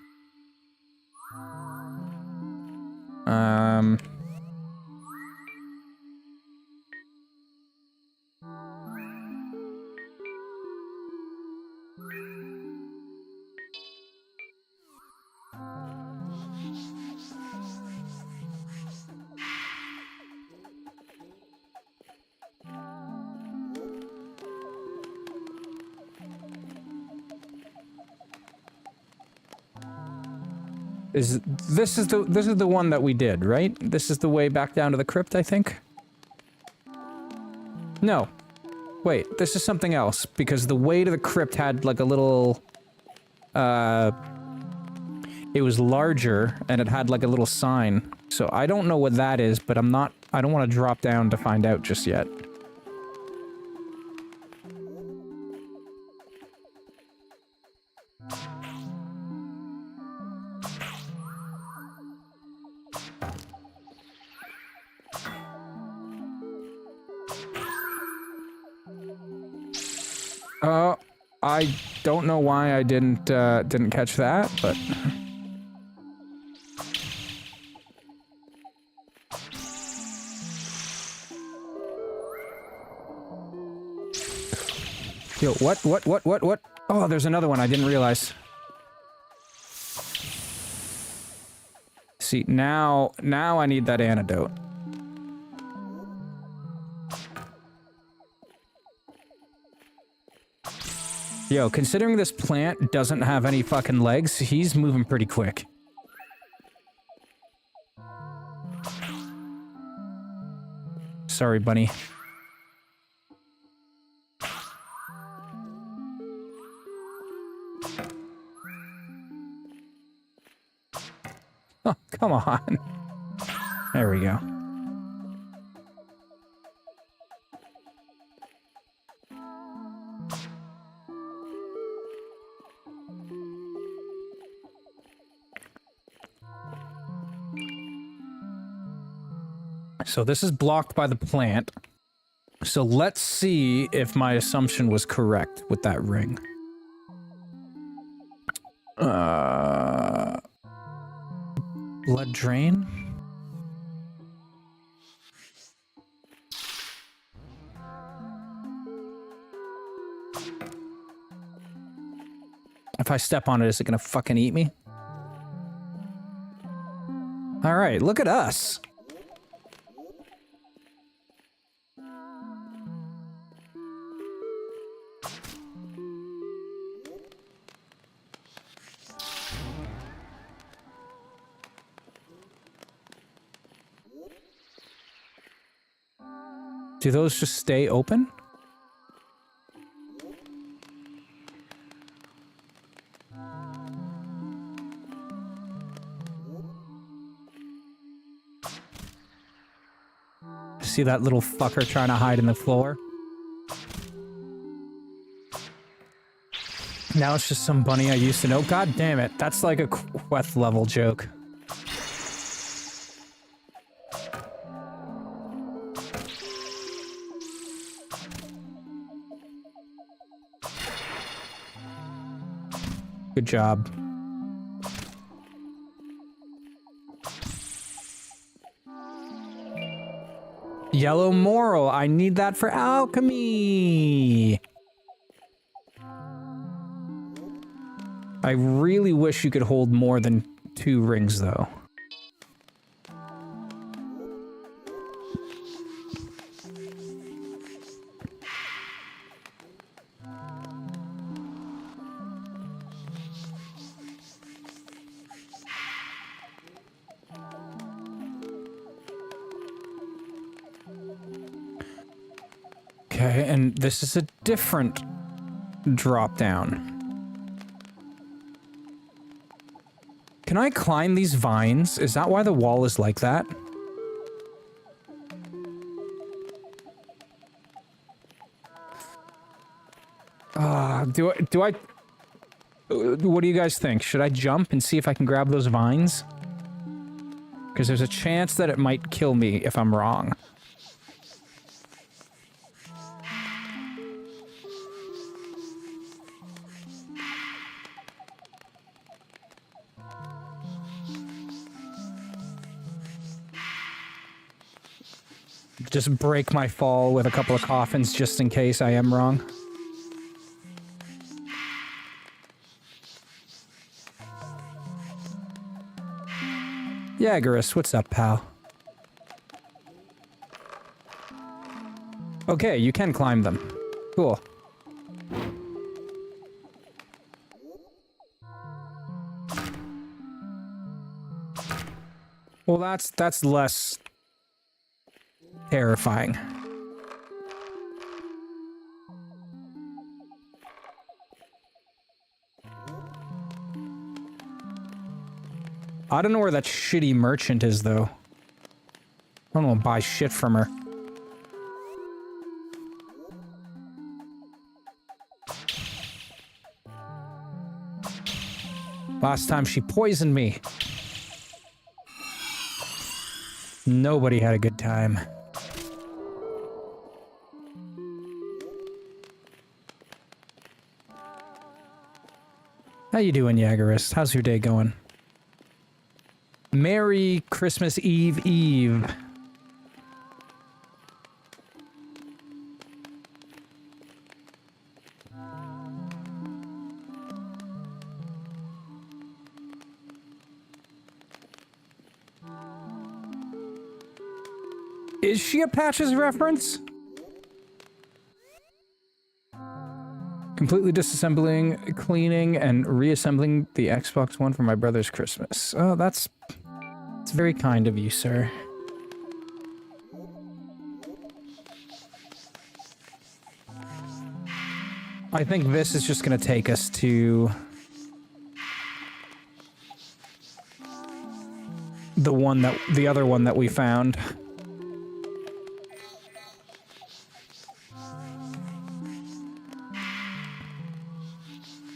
This is the one that we did, right? This is the way back down to the crypt, I think. No. Wait, this is something else, because the way to the crypt had like a little it was larger and it had like a little sign. So I don't know what that is, but I don't want to drop down to find out just yet. I don't know why I didn't catch that, but... Yo, what? Oh, there's another one I didn't realize. See, now I need that antidote. Yo, considering this plant doesn't have any fucking legs, he's moving pretty quick. Sorry, bunny. Oh, come on. There we go. So this is blocked by the plant. So let's see if my assumption was correct with that ring. Blood drain? If I step on it, is it gonna fucking eat me? Alright, look at us. Do those just stay open? See that little fucker trying to hide in the floor? Now it's just some bunny I used to know. God damn it, that's like a Queth level joke. Good job. Yellow moral. I need that for alchemy. I really wish you could hold more than 2 rings, though. Okay, and this is a different drop down. Can I climb these vines? Is that why the wall is like that? Do I... What do you guys think? Should I jump and see if I can grab those vines? Because there's a chance that it might kill me if I'm wrong. Just break my fall with a couple of coffins just in case I am wrong. Yagarus, what's up, pal? Okay, you can climb them. Cool. Well, that's less terrifying. I don't know where that shitty merchant is, though. I don't want to buy shit from her. Last time she poisoned me. Nobody had a good time. How you doing, Yagarist? How's your day going? Merry Christmas Eve Eve. Is she a Patches reference? Completely disassembling, cleaning, and reassembling the Xbox One for my brother's Christmas. Oh, that's very kind of you, sir. I think this is just gonna take us to the other one that we found.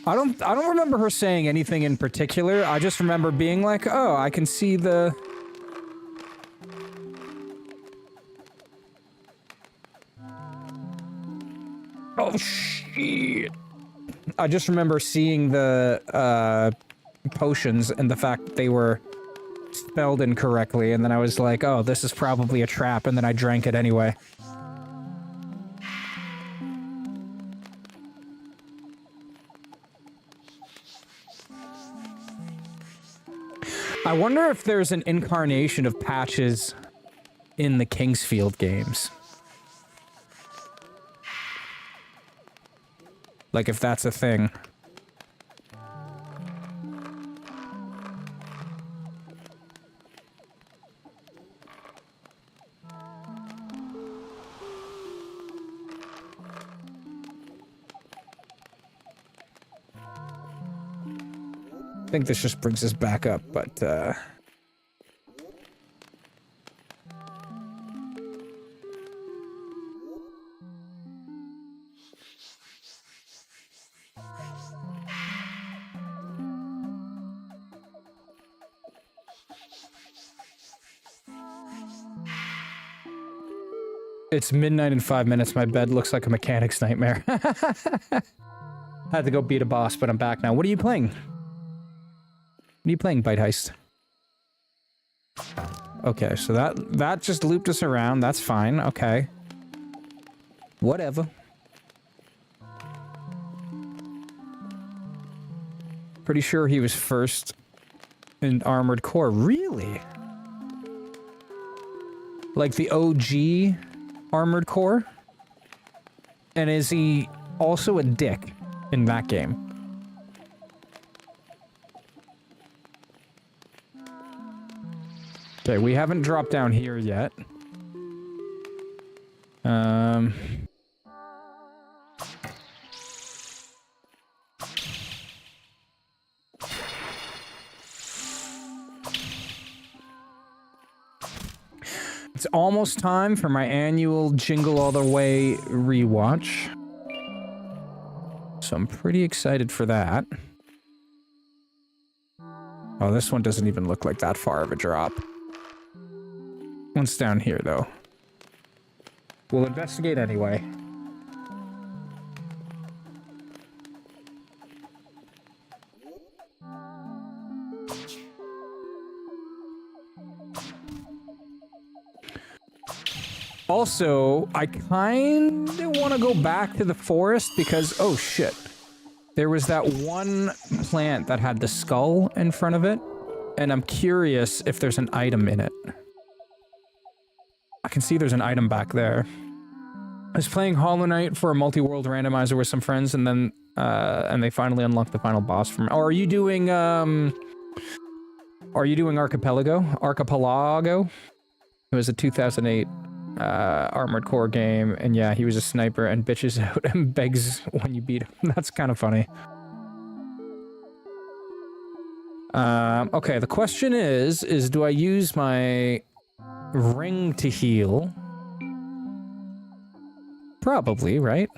I don't remember her saying anything in particular. I just remember being like, "Oh, I can see the..." Oh, shit. I just remember seeing the, potions and the fact that they were spelled incorrectly, and then I was like, oh, this is probably a trap, and then I drank it anyway. I wonder if there's an incarnation of patches in the Kingsfield games. Like, if that's a thing. I think this just brings us back up, but, it's midnight and 5 minutes. My bed looks like a mechanic's nightmare. I had to go beat a boss, but I'm back now. What are you playing? What are you playing, Bite Heist? Okay, so that just looped us around. That's fine. Okay. Whatever. Pretty sure he was first in Armored Core. Really? Like the OG Armored Core? And is he also a dick in that game? Okay, we haven't dropped down here yet. It's almost time for my annual Jingle All the Way rewatch. So I'm pretty excited for that. Oh, this one doesn't even look like that far of a drop. One's down here, though. We'll investigate anyway. Also, I kind of want to go back to the forest because, oh shit, there was that one plant that had the skull in front of it, and I'm curious if there's an item in it. I can see there's an item back there. I was playing Hollow Knight for a multi-world randomizer with some friends, and then, and they finally unlocked the final boss from... Oh, are you doing Archipelago? Archipelago? It was a 2008 Armored Core game, and yeah, he was a sniper and bitches out and begs when you beat him. That's kind of funny. Okay, the question is do I use my ring to heal? Probably, right?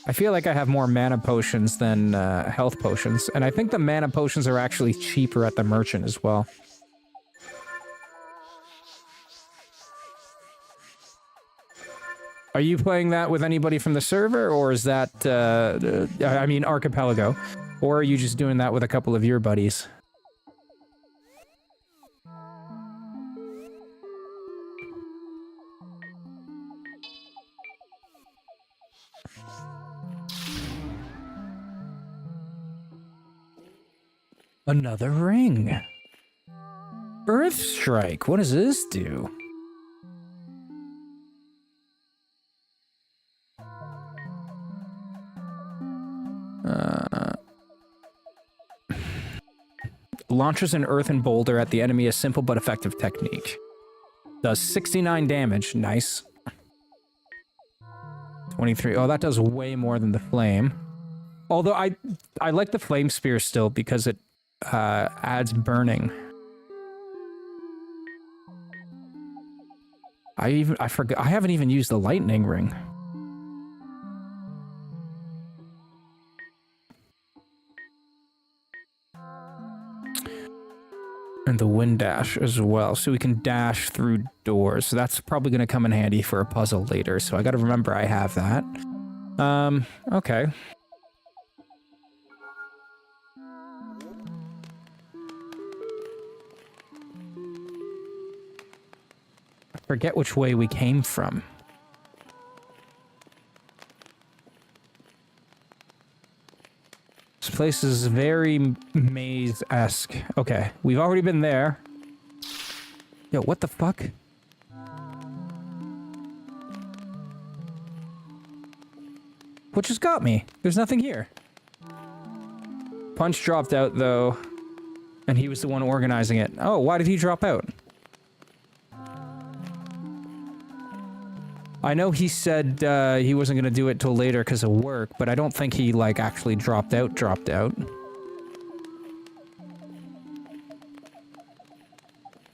I feel like I have more mana potions than health potions, and I think the mana potions are actually cheaper at the merchant as well. Are you playing that with anybody from the server, or is that, I mean, Archipelago? Or are you just doing that with a couple of your buddies? Another ring. Earth Strike. What does this do? Launches an earthen boulder at the enemy, a simple but effective technique. Does 69 damage. Nice. 23. Oh, that does way more than the flame. Although I like the flame spear still because it adds burning. I forgot. I haven't even used the lightning ring. And the wind dash as well, so we can dash through doors. So that's probably going to come in handy for a puzzle later. So I got to remember I have that. Okay. I forget which way we came from. This place is very maze-esque. Okay, we've already been there. Yo, what the fuck? What just got me? There's nothing here. Punch dropped out, though. And he was the one organizing it. Oh, why did he drop out? I know he said he wasn't going to do it till later because of work, but I don't think he, like, actually dropped out.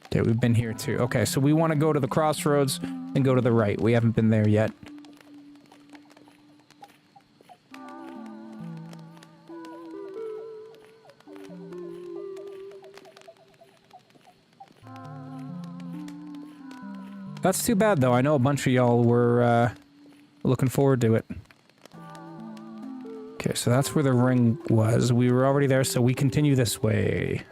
Okay, we've been here too. Okay, so we want to go to the crossroads and go to the right. We haven't been there yet. That's too bad, though. I know a bunch of y'all were looking forward to it. Okay, so that's where the ring was. We were already there, so we continue this way.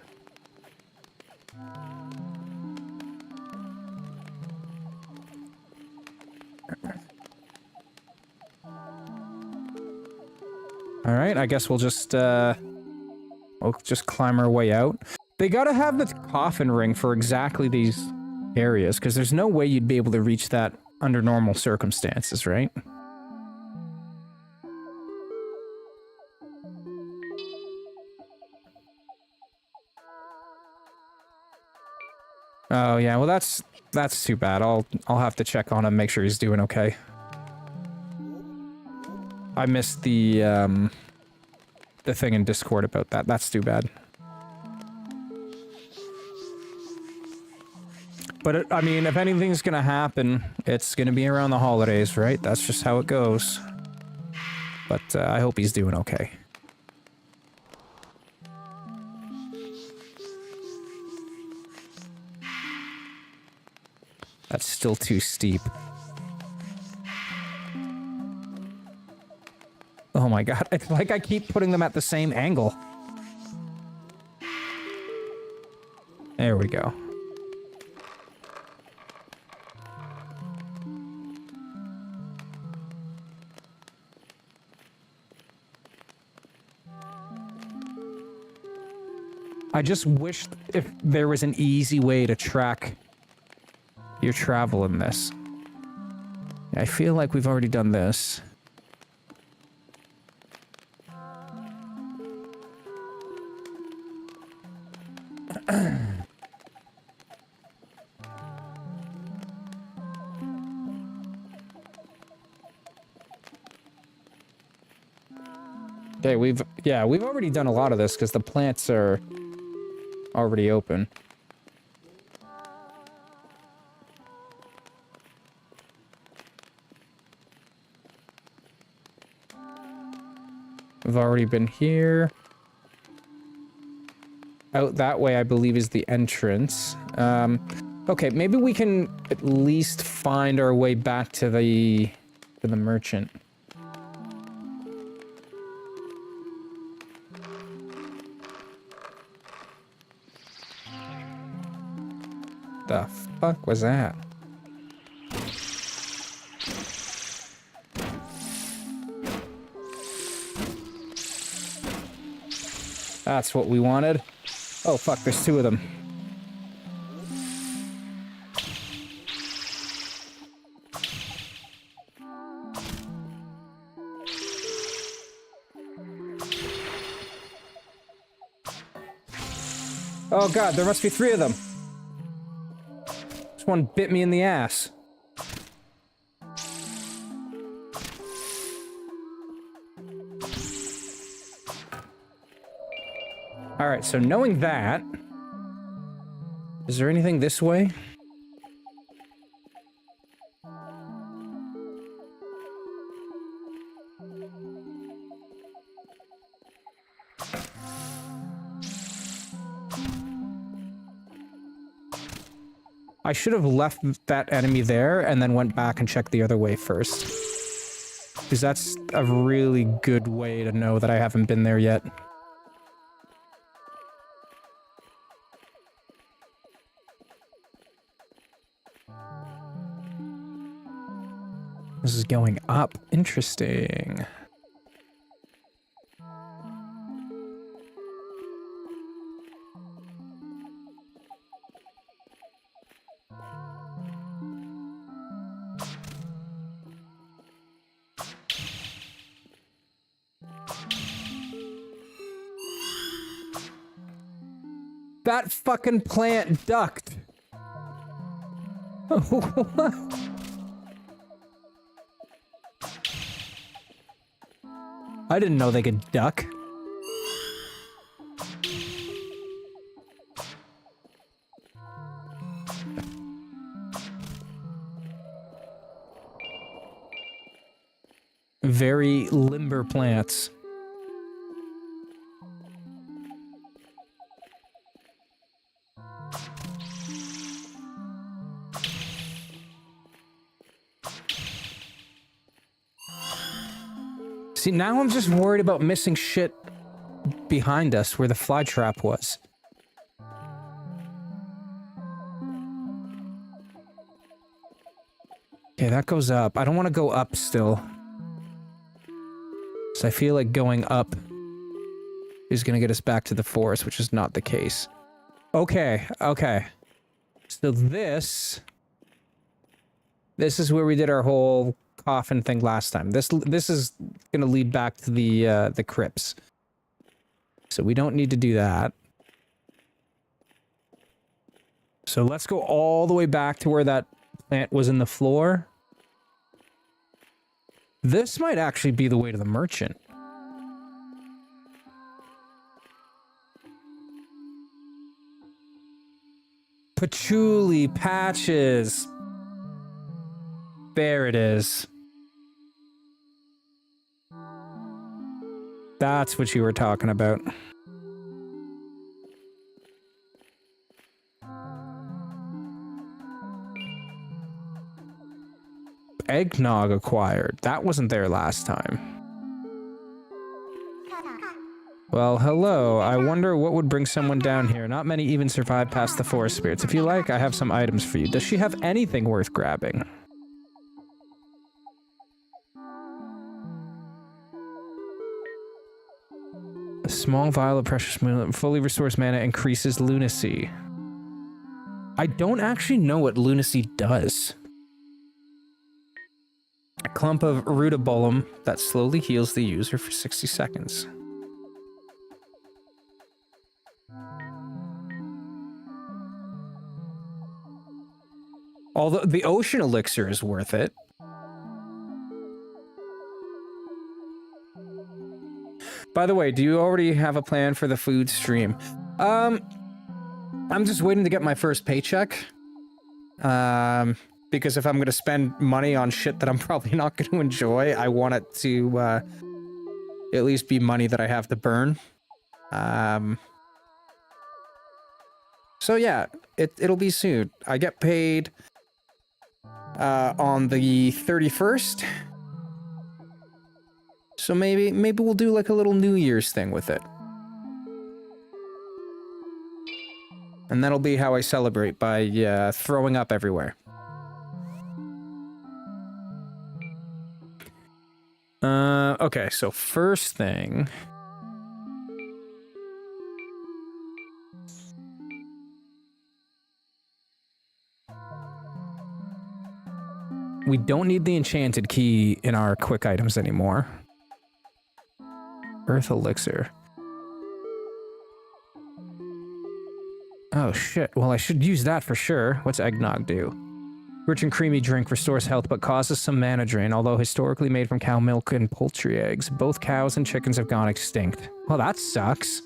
Alright, I guess we'll just climb our way out. They gotta have the coffin ring for exactly these areas, because there's no way you'd be able to reach that under normal circumstances, right? Oh yeah, well that's too bad. I'll have to check on him, make sure he's doing okay. I missed the thing in Discord about that. That's too bad. But, I mean, if anything's gonna happen, it's gonna be around the holidays, right? That's just how it goes. But, I hope he's doing okay. That's still too steep. Oh my god, it's like I keep putting them at the same angle. There we go. I just wish if there was an easy way to track your travel in this. I feel like we've already done this. Okay, we've already done a lot of this because the plants are already open. We've already been here. Out that way, I believe, is the entrance. Okay, maybe we can at least find our way back to the merchant. The fuck was that? That's what we wanted. Oh fuck, there's two of them. Oh god, there must be 3 of them. This one bit me in the ass. Alright, so knowing that... Is there anything this way? I should have left that enemy there and then went back and checked the other way first. Because that's a really good way to know that I haven't been there yet. This is going up. Interesting. That fucking plant ducked. What? I didn't know they could duck. Very limber plants. See, now I'm just worried about missing shit behind us where the fly trap was. Okay, that goes up. I don't want to go up still. So I feel like going up is going to get us back to the forest, which is not the case. Okay, okay. So this is where we did our whole coffin thing last time. This is going to lead back to the crypts. So we don't need to do that. So let's go all the way back to where that plant was in the floor. This might actually be the way to the merchant. Patchouli patches. There it is. That's what you were talking about. Eggnog acquired. That wasn't there last time. Well, hello. I wonder what would bring someone down here. Not many even survive past the forest spirits. If you like, I have some items for you. Does she have anything worth grabbing? A small vial of precious mana fully restores mana, increases Lunacid. I don't actually know what Lunacid does. A clump of rutabolum that slowly heals the user for 60 seconds. Although the ocean elixir is worth it. By the way, do you already have a plan for the food stream? I'm just waiting to get my first paycheck. Because if I'm going to spend money on shit that I'm probably not going to enjoy, I want it to at least be money that I have to burn. So yeah, it'll be soon. I get paid on the 31st. So maybe we'll do like a little New Year's thing with it. And that'll be how I celebrate, by throwing up everywhere. Okay, so first thing... We don't need the enchanted key in our quick items anymore. Earth elixir. Oh shit, well I should use that for sure. What's eggnog do? Rich and creamy drink restores health but causes some mana drain, although historically made from cow milk and poultry eggs. Both cows and chickens have gone extinct. Well, that sucks.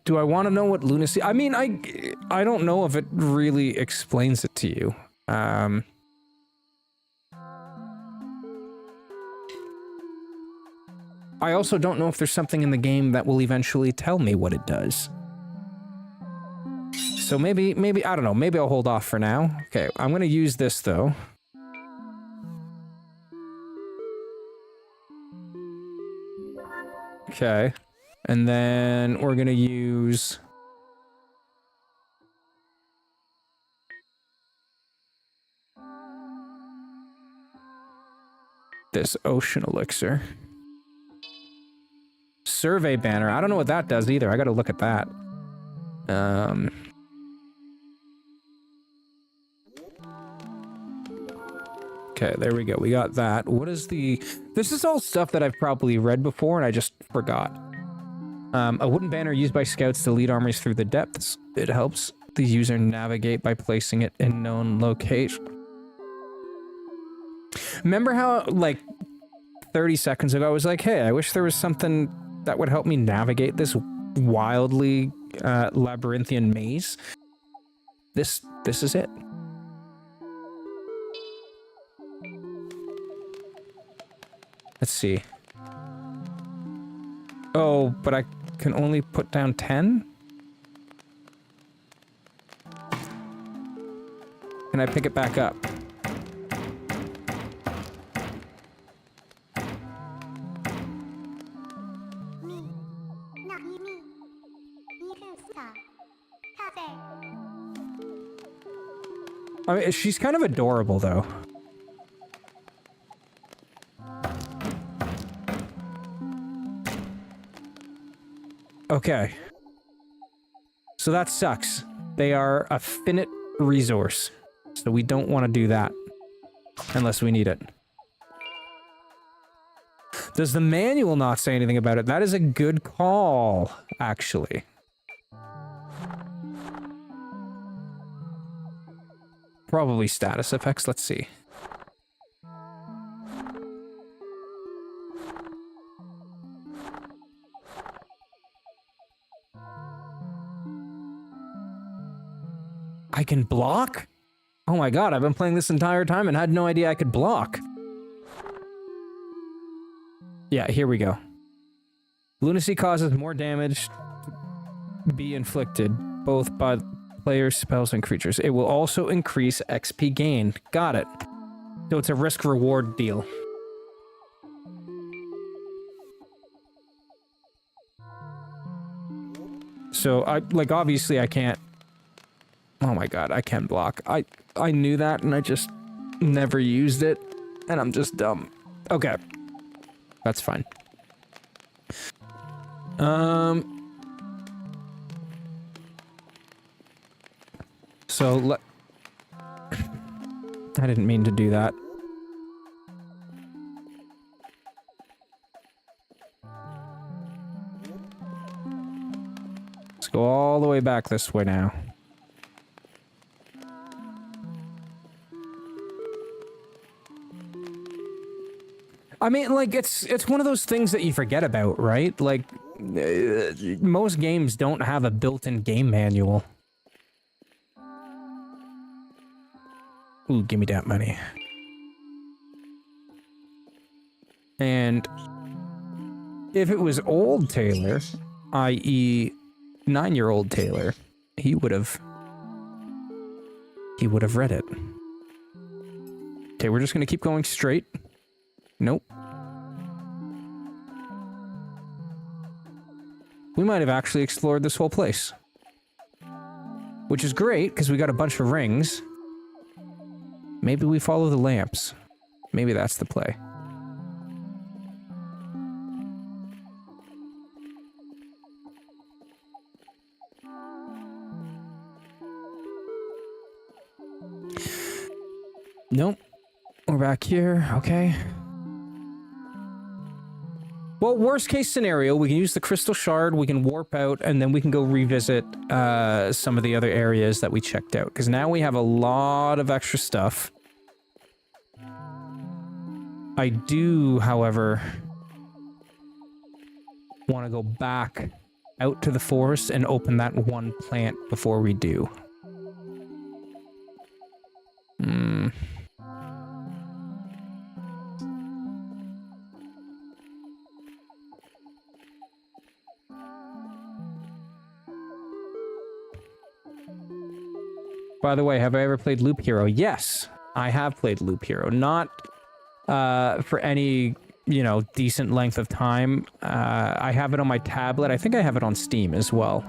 Do I want to know what lunacy... I mean, I don't know if it really explains it to you. I also don't know if there's something in the game that will eventually tell me what it does. So maybe, I don't know, maybe I'll hold off for now. Okay, I'm gonna use this though. Okay, and then we're gonna use... this ocean elixir. Survey banner, I don't know what that does either, I gotta look at that. Okay, there we go. We got that. What is the... This is all stuff that I've probably read before and I just forgot. A wooden banner used by scouts to lead armies through the depths. It helps the user navigate by placing it in known location. Remember how, like, 30 seconds ago I was like, hey, I wish there was something that would help me navigate this wildly labyrinthian maze? This is it. Let's see. Oh, but I can only put down 10? Can I pick it back up? I mean, she's kind of adorable, though. Okay. So that sucks. They are a finite resource. So we don't want to do that. Unless we need it. Does the manual not say anything about it? That is a good call, actually. Probably status effects. Let's see. I can block? Oh my god, I've been playing this entire time and had no idea I could block. Yeah, here we go. Lunacy causes more damage to be inflicted, both by players, spells, and creatures. It will also increase XP gain. Got it. So it's a risk-reward deal. So, obviously I can't... Oh my god, I can block. I knew that and I just never used it. And I'm just dumb. Okay. That's fine. So I didn't mean to do that. Let's go all the way back this way now. I mean, like, it's one of those things that you forget about, right? Like, most games don't have a built-in game manual. Ooh, give me that money. And if it was old Taylor, i.e. 9-year-old Taylor, he would have read it. Okay, we're just gonna keep going straight. Nope. We might have actually explored this whole place. Which is great, because we got a bunch of rings. Maybe we follow the lamps. Maybe that's the play. Nope. We're back here. Okay. Well, worst case scenario, we can use the crystal shard, we can warp out, and then we can go revisit some of the other areas that we checked out. Because now we have a lot of extra stuff. I do, however, want to go back out to the forest and open that one plant before we do. By the way, have I ever played Loop Hero? Yes, I have played Loop Hero. Not for any, you know, decent length of time. I have it on my tablet. I think I have it on Steam as well.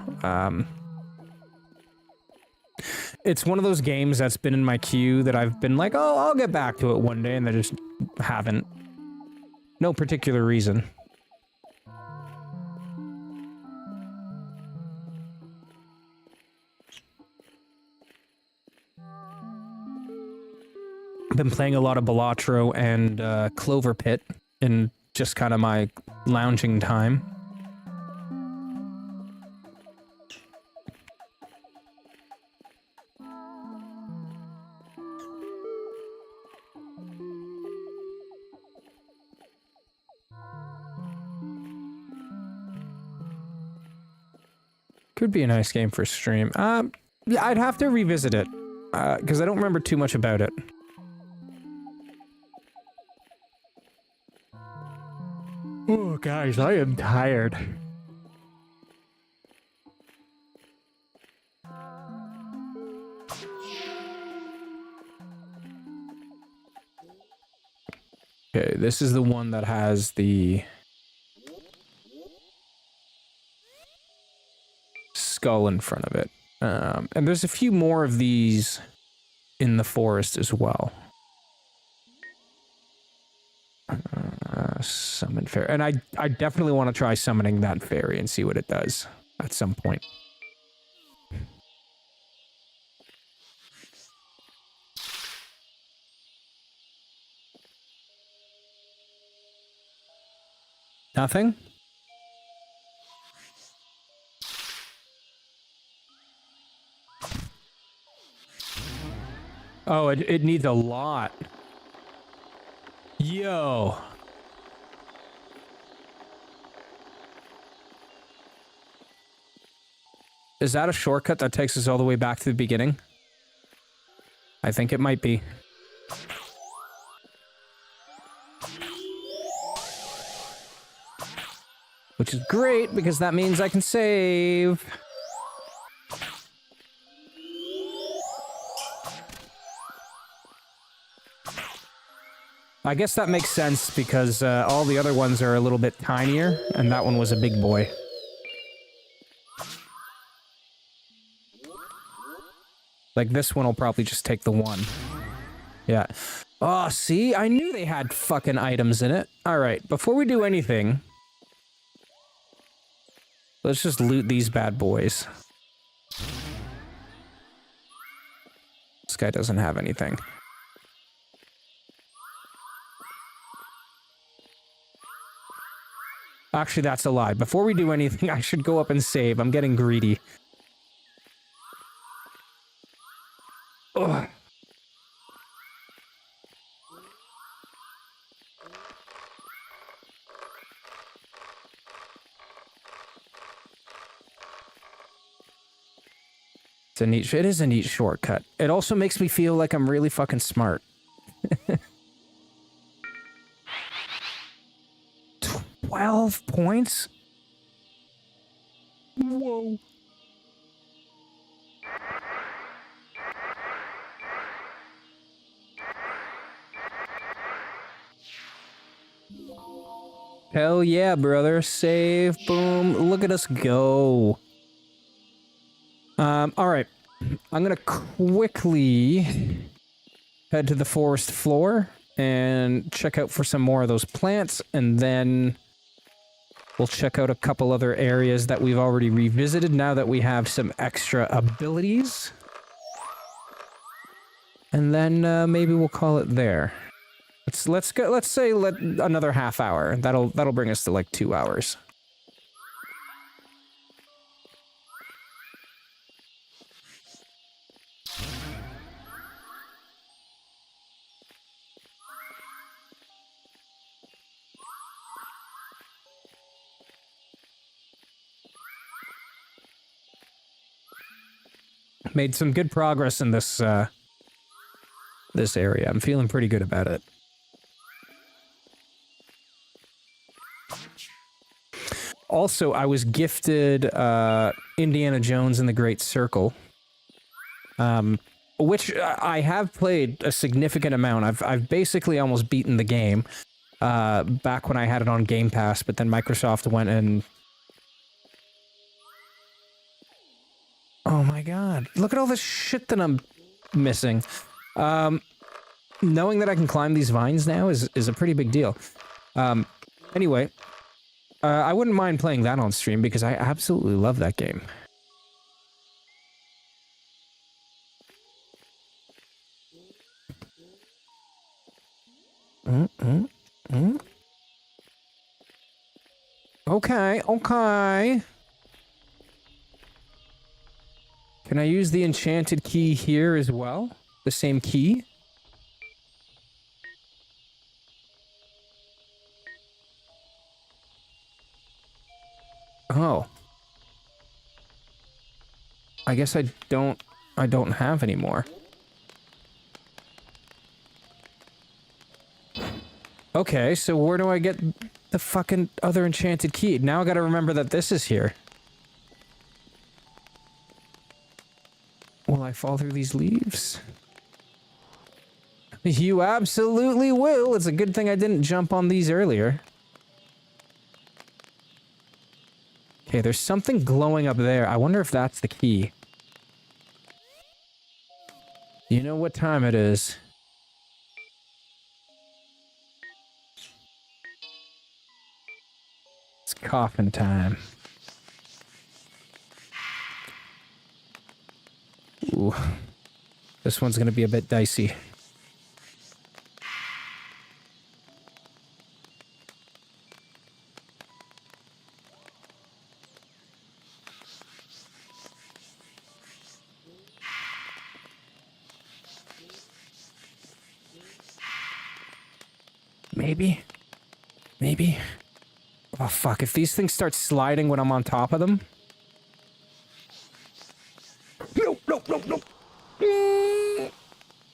It's one of those games that's been in my queue that I've been like, oh, I'll get back to it one day, and I just haven't. No particular reason. Been playing a lot of Balatro and Clover Pit in just kind of my lounging time. Could be a nice game for stream. Yeah, I'd have to revisit it because I don't remember too much about it. Oh, guys, I am tired. Okay, this is the one that has the skull in front of it. And there's a few more of these in the forest as well. Summon fairy. And I definitely want to try summoning that fairy and see what it does at some point. Nothing? Oh, it needs a lot. Yo. Is that a shortcut that takes us all the way back to the beginning? I think it might be. Which is great, because that means I can save. I guess that makes sense, because all the other ones are a little bit tinier, and that one was a big boy. Like, this one will probably just take the one. Yeah. Oh, see? I knew they had fucking items in it. Alright, before we do anything, let's just loot these bad boys. This guy doesn't have anything. Actually, that's a lie. Before we do anything, I should go up and save. I'm getting greedy. Ugh. It is a neat shortcut. It also makes me feel like I'm really fucking smart. 12 points? Whoa. Hell yeah, brother. Save. Boom. Look at us go. Alright. I'm gonna quickly head to the forest floor and check out for some more of those plants, and then we'll check out a couple other areas that we've already revisited now that we have some extra abilities. And then maybe we'll call it there. Let's say another half hour. That'll bring us to like 2 hours. Made some good progress in this this area. I'm feeling pretty good about it. Also, I was gifted Indiana Jones and the Great Circle, which I have played a significant amount. I've basically almost beaten the game back when I had it on Game Pass, but then Microsoft went and... Oh my god. Look at all this shit that I'm missing. Knowing that I can climb these vines now is a pretty big deal. Anyway, I wouldn't mind playing that on stream because I absolutely love that game. Okay, okay. Can I use the enchanted key here as well? The same key? Oh. I guess I don't have any more. Okay, so where do I get the fucking other enchanted key? Now I gotta remember that this is here. Will I fall through these leaves? You absolutely will. It's a good thing I didn't jump on these earlier. Okay, there's something glowing up there. I wonder if that's the key. You know what time it is. It's coffin time. Ooh. This one's gonna be a bit dicey. Maybe? Maybe? Oh fuck, if these things start sliding when I'm on top of them... Nope, nope, nope, nope!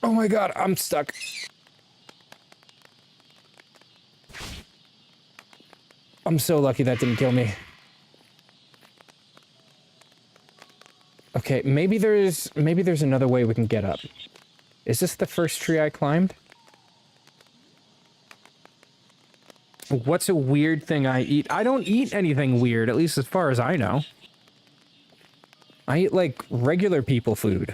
Oh my god, I'm stuck. I'm so lucky that didn't kill me. Okay, maybe there's another way we can get up. Is this the first tree I climbed? What's a weird thing I eat? I don't eat anything weird, at least as far as I know. I eat, like, regular people food.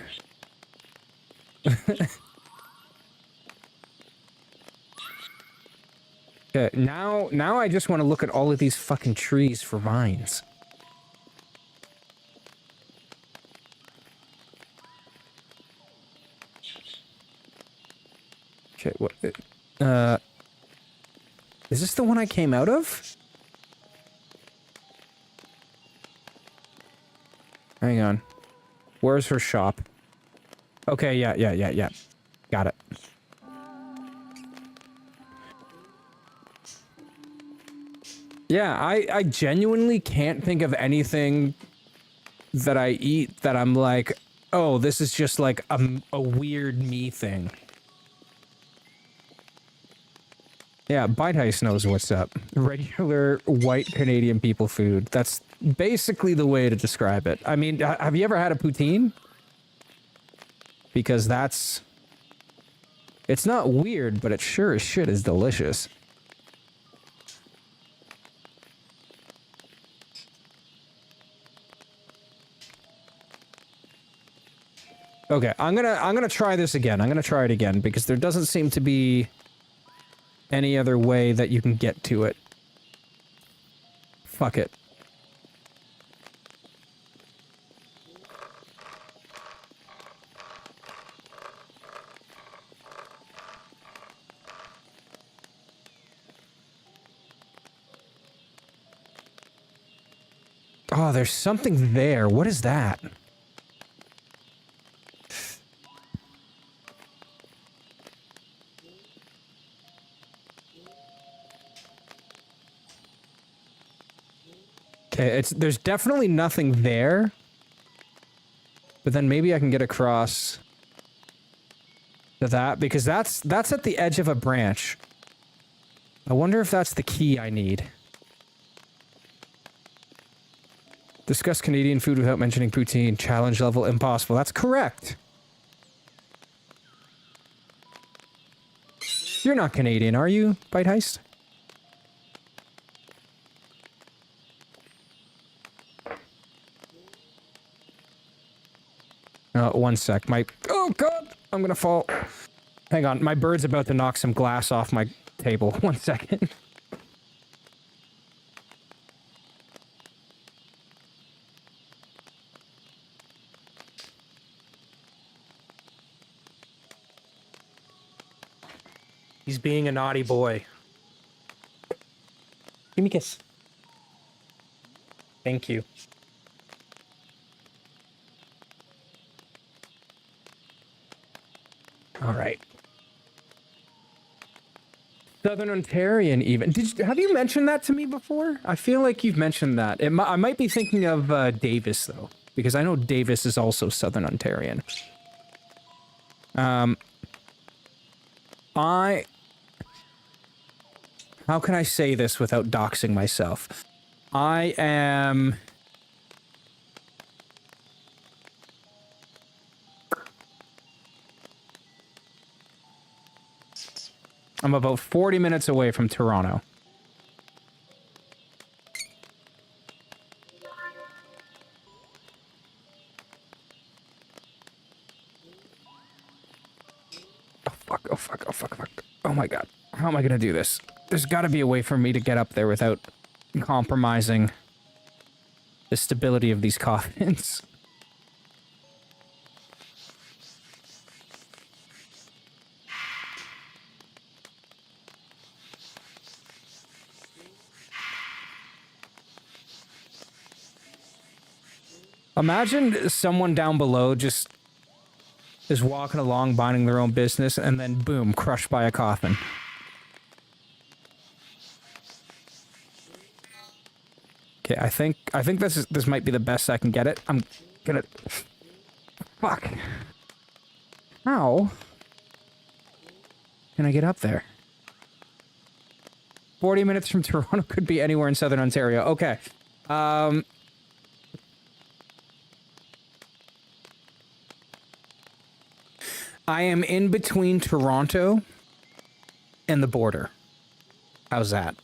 Okay, now I just want to look at all of these fucking trees for vines. Okay, what... Is this the one I came out of? Hang on. Where's her shop? Okay, yeah. Got it. Yeah, I genuinely can't think of anything that I eat that I'm like, oh, this is just like a weird me thing. Yeah, Bite Heist knows what's up. Regular white Canadian people food. That's basically the way to describe it. I mean, have you ever had a poutine? Because that's... It's not weird, but it sure as shit is delicious. Okay, I'm gonna try this again. I'm gonna try it again because there doesn't seem to be any other way that you can get to it. Fuck it. Oh, there's something there. What is that? Okay, there's definitely nothing there. But then maybe I can get across to that, because that's at the edge of a branch. I wonder if that's the key I need. Discuss Canadian food without mentioning poutine. Challenge level impossible. That's correct. You're not Canadian, are you, Bite Heist? One sec. Oh god! I'm gonna fall. Hang on, my bird's about to knock some glass off my table. 1 second. He's being a naughty boy. Give me a kiss. Thank you. All right. Southern Ontarian, even. Have you mentioned that to me before? I feel like you've mentioned that. I might be thinking of Davis, though, because I know Davis is also Southern Ontarian. How can I say this without doxing myself? I am... I'm about 40 minutes away from Toronto. Oh fuck, oh fuck, oh fuck, fuck. Oh my god. How am I gonna do this? There's gotta be a way for me to get up there without compromising the stability of these coffins. Imagine someone down below just is walking along, minding their own business, and then boom, crushed by a coffin. Okay, I think this might be the best I can get it. I'm gonna... Fuck. How can I get up there? 40 minutes from Toronto, could be anywhere in Southern Ontario. Okay. I am in between Toronto and the border. How's that?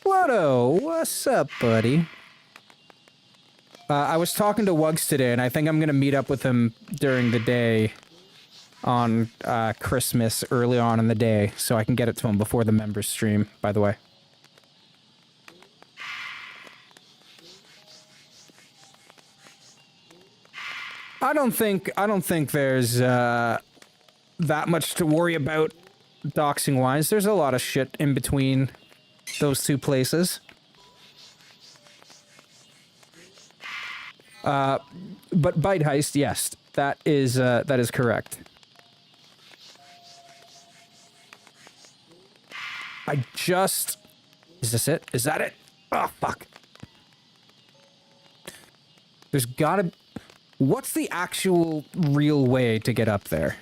Floto, what's up, buddy? I was talking to Wugs today, and I think I'm gonna meet up with him during the day on Christmas, early on in the day, so I can get it to him before the members stream, by the way. I don't think there's that much to worry about doxing wise. There's a lot of shit in between those two places. But Bite Heist, yes, that is correct. Is this it? Is that it? Oh, fuck. There's gotta... What's the actual real way to get up there?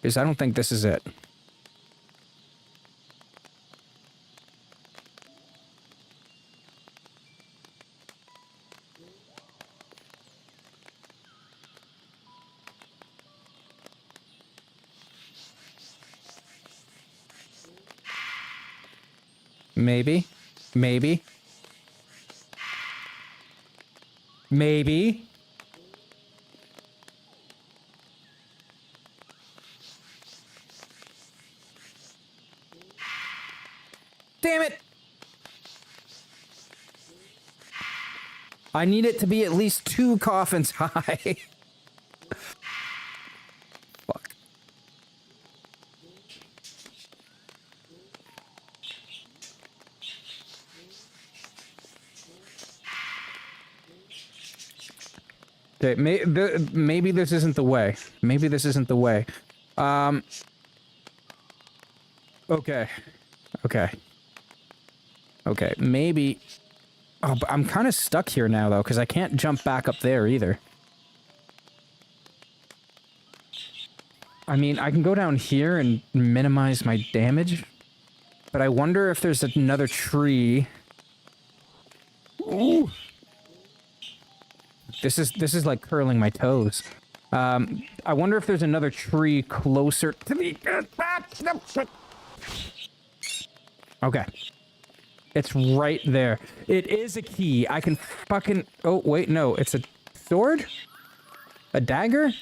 Because I don't think this is it. Maybe. Maybe. Maybe. Damn it! I need it to be at least 2 coffins high. Fuck. Okay, maybe this isn't the way. Maybe this isn't the way. Okay. Okay. Okay, maybe... Oh, but I'm kind of stuck here now, though, because I can't jump back up there, either. I mean, I can go down here and minimize my damage, but I wonder if there's another tree. Ooh! This is like curling my toes. I wonder if there's another tree closer to me. Okay. It's right there. It is a key. I can fucking... Oh, wait, no. It's a sword? A dagger?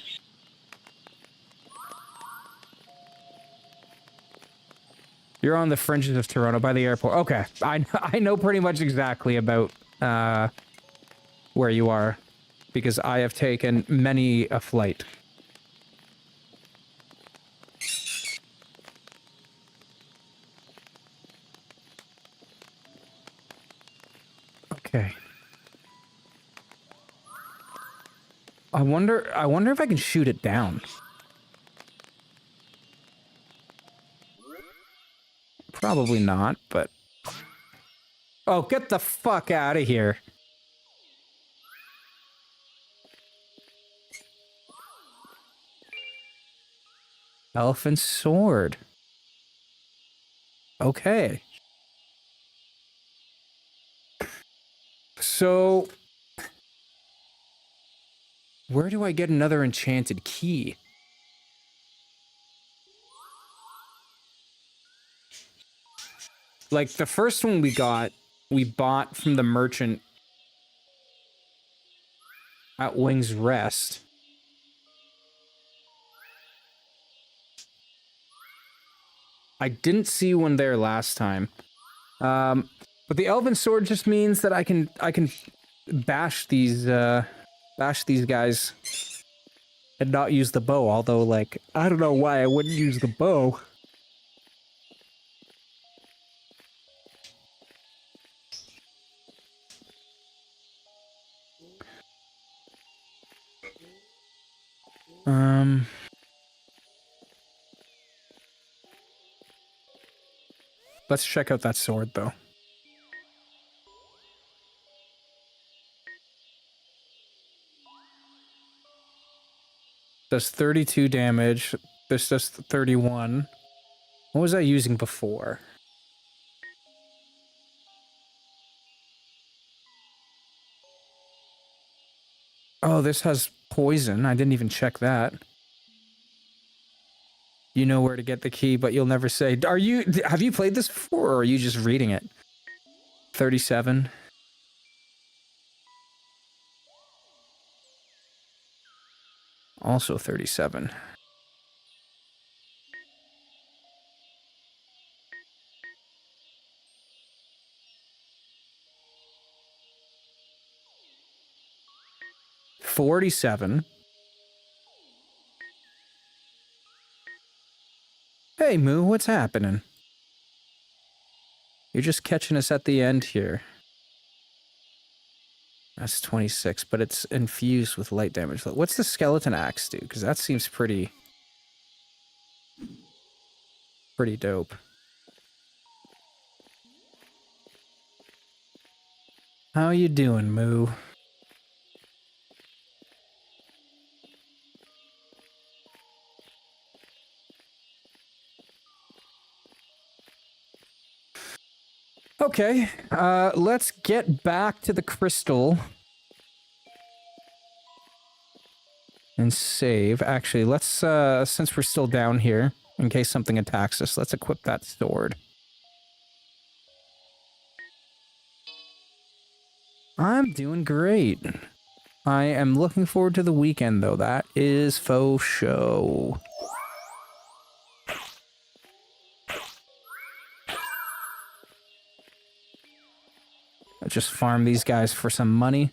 You're on the fringes of Toronto by the airport. Okay. I know pretty much exactly about where you are, because I have taken many a flight. Okay. I wonder if I can shoot it down. Probably not, but... Oh, get the fuck out of here. Elephant sword. Okay. So... where do I get another enchanted key? Like, the first one we bought from the merchant at Wing's Rest. I didn't see one there last time. But the Elven Sword just means that I can bash these guys and not use the bow, although, like, I don't know why I wouldn't use the bow. Let's check out that sword, though. Does 32 damage. This does 31. What was I using before? Oh, this has poison. I didn't even check that. You know where to get the key, but you'll never say. Have you played this before, or are you just reading it? 37. Also 37. $47. Hey, Moo, what's happening? You're just catching us at the end here. That's 26, but it's infused with light damage. What's the skeleton axe do? Because that seems pretty dope. How you doing, Moo? Okay, let's get back to the crystal. And save. Actually, let's, since we're still down here, in case something attacks us, let's equip that sword. I'm doing great. I am looking forward to the weekend, though. That is faux show. Just farm these guys for some money.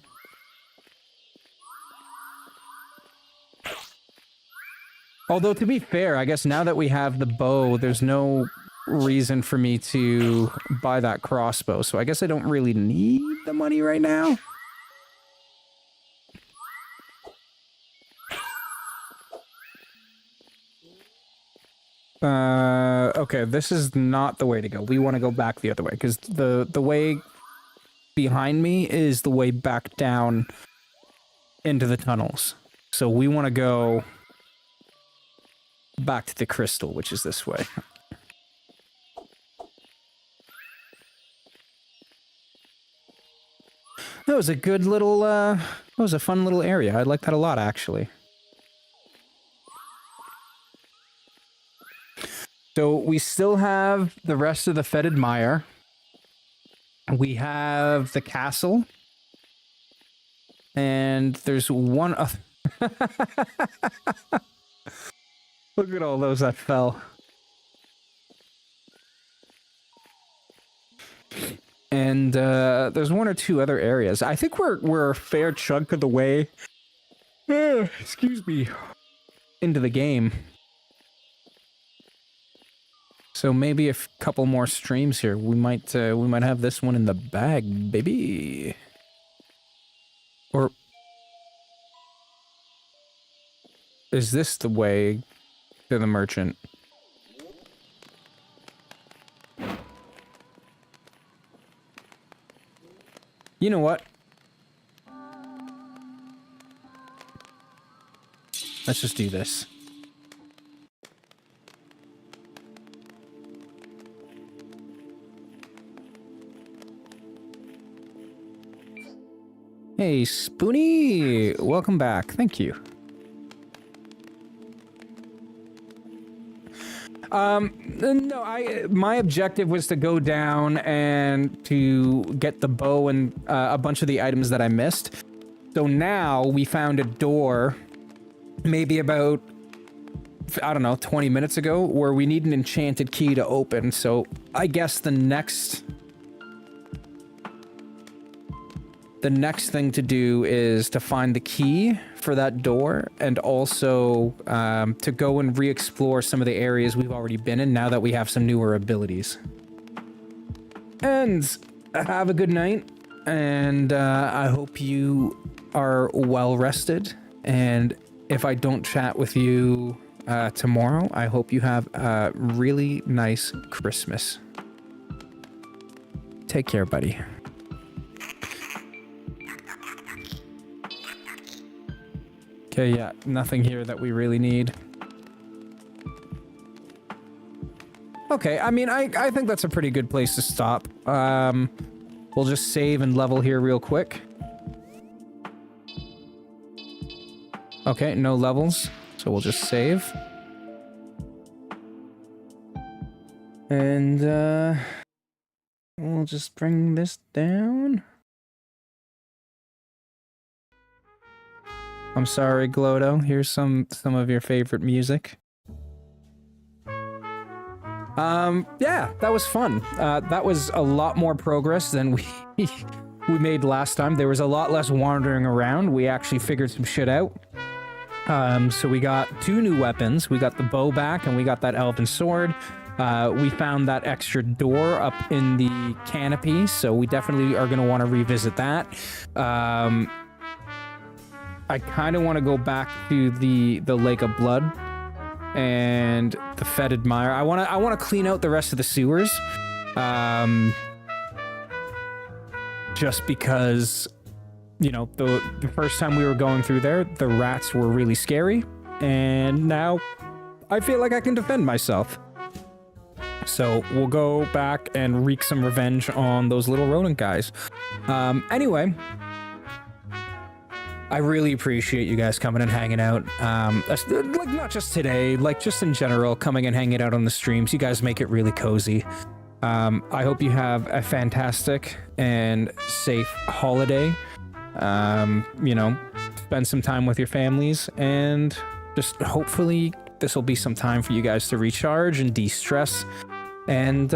Although, to be fair, I guess now that we have the bow, there's no reason for me to buy that crossbow. So I guess I don't really need the money right now. Okay, this is not the way to go. We want to go back the other way, because the way behind me is the way back down into the tunnels. So we want to go back to the crystal, which is this way. That was a good little, that was a fun little area. I like that a lot, actually. So we still have the rest of the fetid mire. We have the castle. And there's one other... Look at all those that fell. And there's one or two other areas. I think we're a fair chunk of the way. Excuse me. Into the game. So maybe a couple more streams here. We might have this one in the bag, baby. Or is this the way to the merchant? You know what? Let's just do this. Hey, Spoonie! Welcome back. Thank you. No, my objective was to go down and to get the bow and a bunch of the items that I missed. So now we found a door, maybe about, I don't know, 20 minutes ago, where we need an enchanted key to open. So I guess the next thing to do is to find the key for that door, and also to go and re-explore some of the areas we've already been in now that we have some newer abilities. And have a good night, and I hope you are well rested, and if I don't chat with you tomorrow, I hope you have a really nice Christmas. Take care, buddy. Okay, yeah, nothing here that we really need. Okay, I mean, I think that's a pretty good place to stop. We'll just save and level here real quick. Okay, no levels, so we'll just save. And, we'll just bring this down. I'm sorry, Glodo. Here's some of your favorite music. Yeah, that was fun. That was a lot more progress than we made last time. There was a lot less wandering around. We actually figured some shit out. So we got 2 new weapons. We got the bow back, and we got that elven sword. We found that extra door up in the canopy, so we definitely are going to want to revisit that. I kind of want to go back to the Lake of Blood and the fetid mire. I want to clean out the rest of the sewers, just because, you know, the first time we were going through there, the rats were really scary, and now I feel like I can defend myself. So we'll go back and wreak some revenge on those little rodent guys. Anyway, I really appreciate you guys coming and hanging out. Like, not just today, like, just in general, coming and hanging out on the streams. You guys make it really cozy. I hope you have a fantastic and safe holiday. You know, spend some time with your families, and just hopefully this will be some time for you guys to recharge and de-stress. And,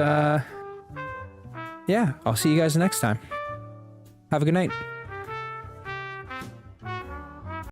yeah, I'll see you guys next time. Have a good night.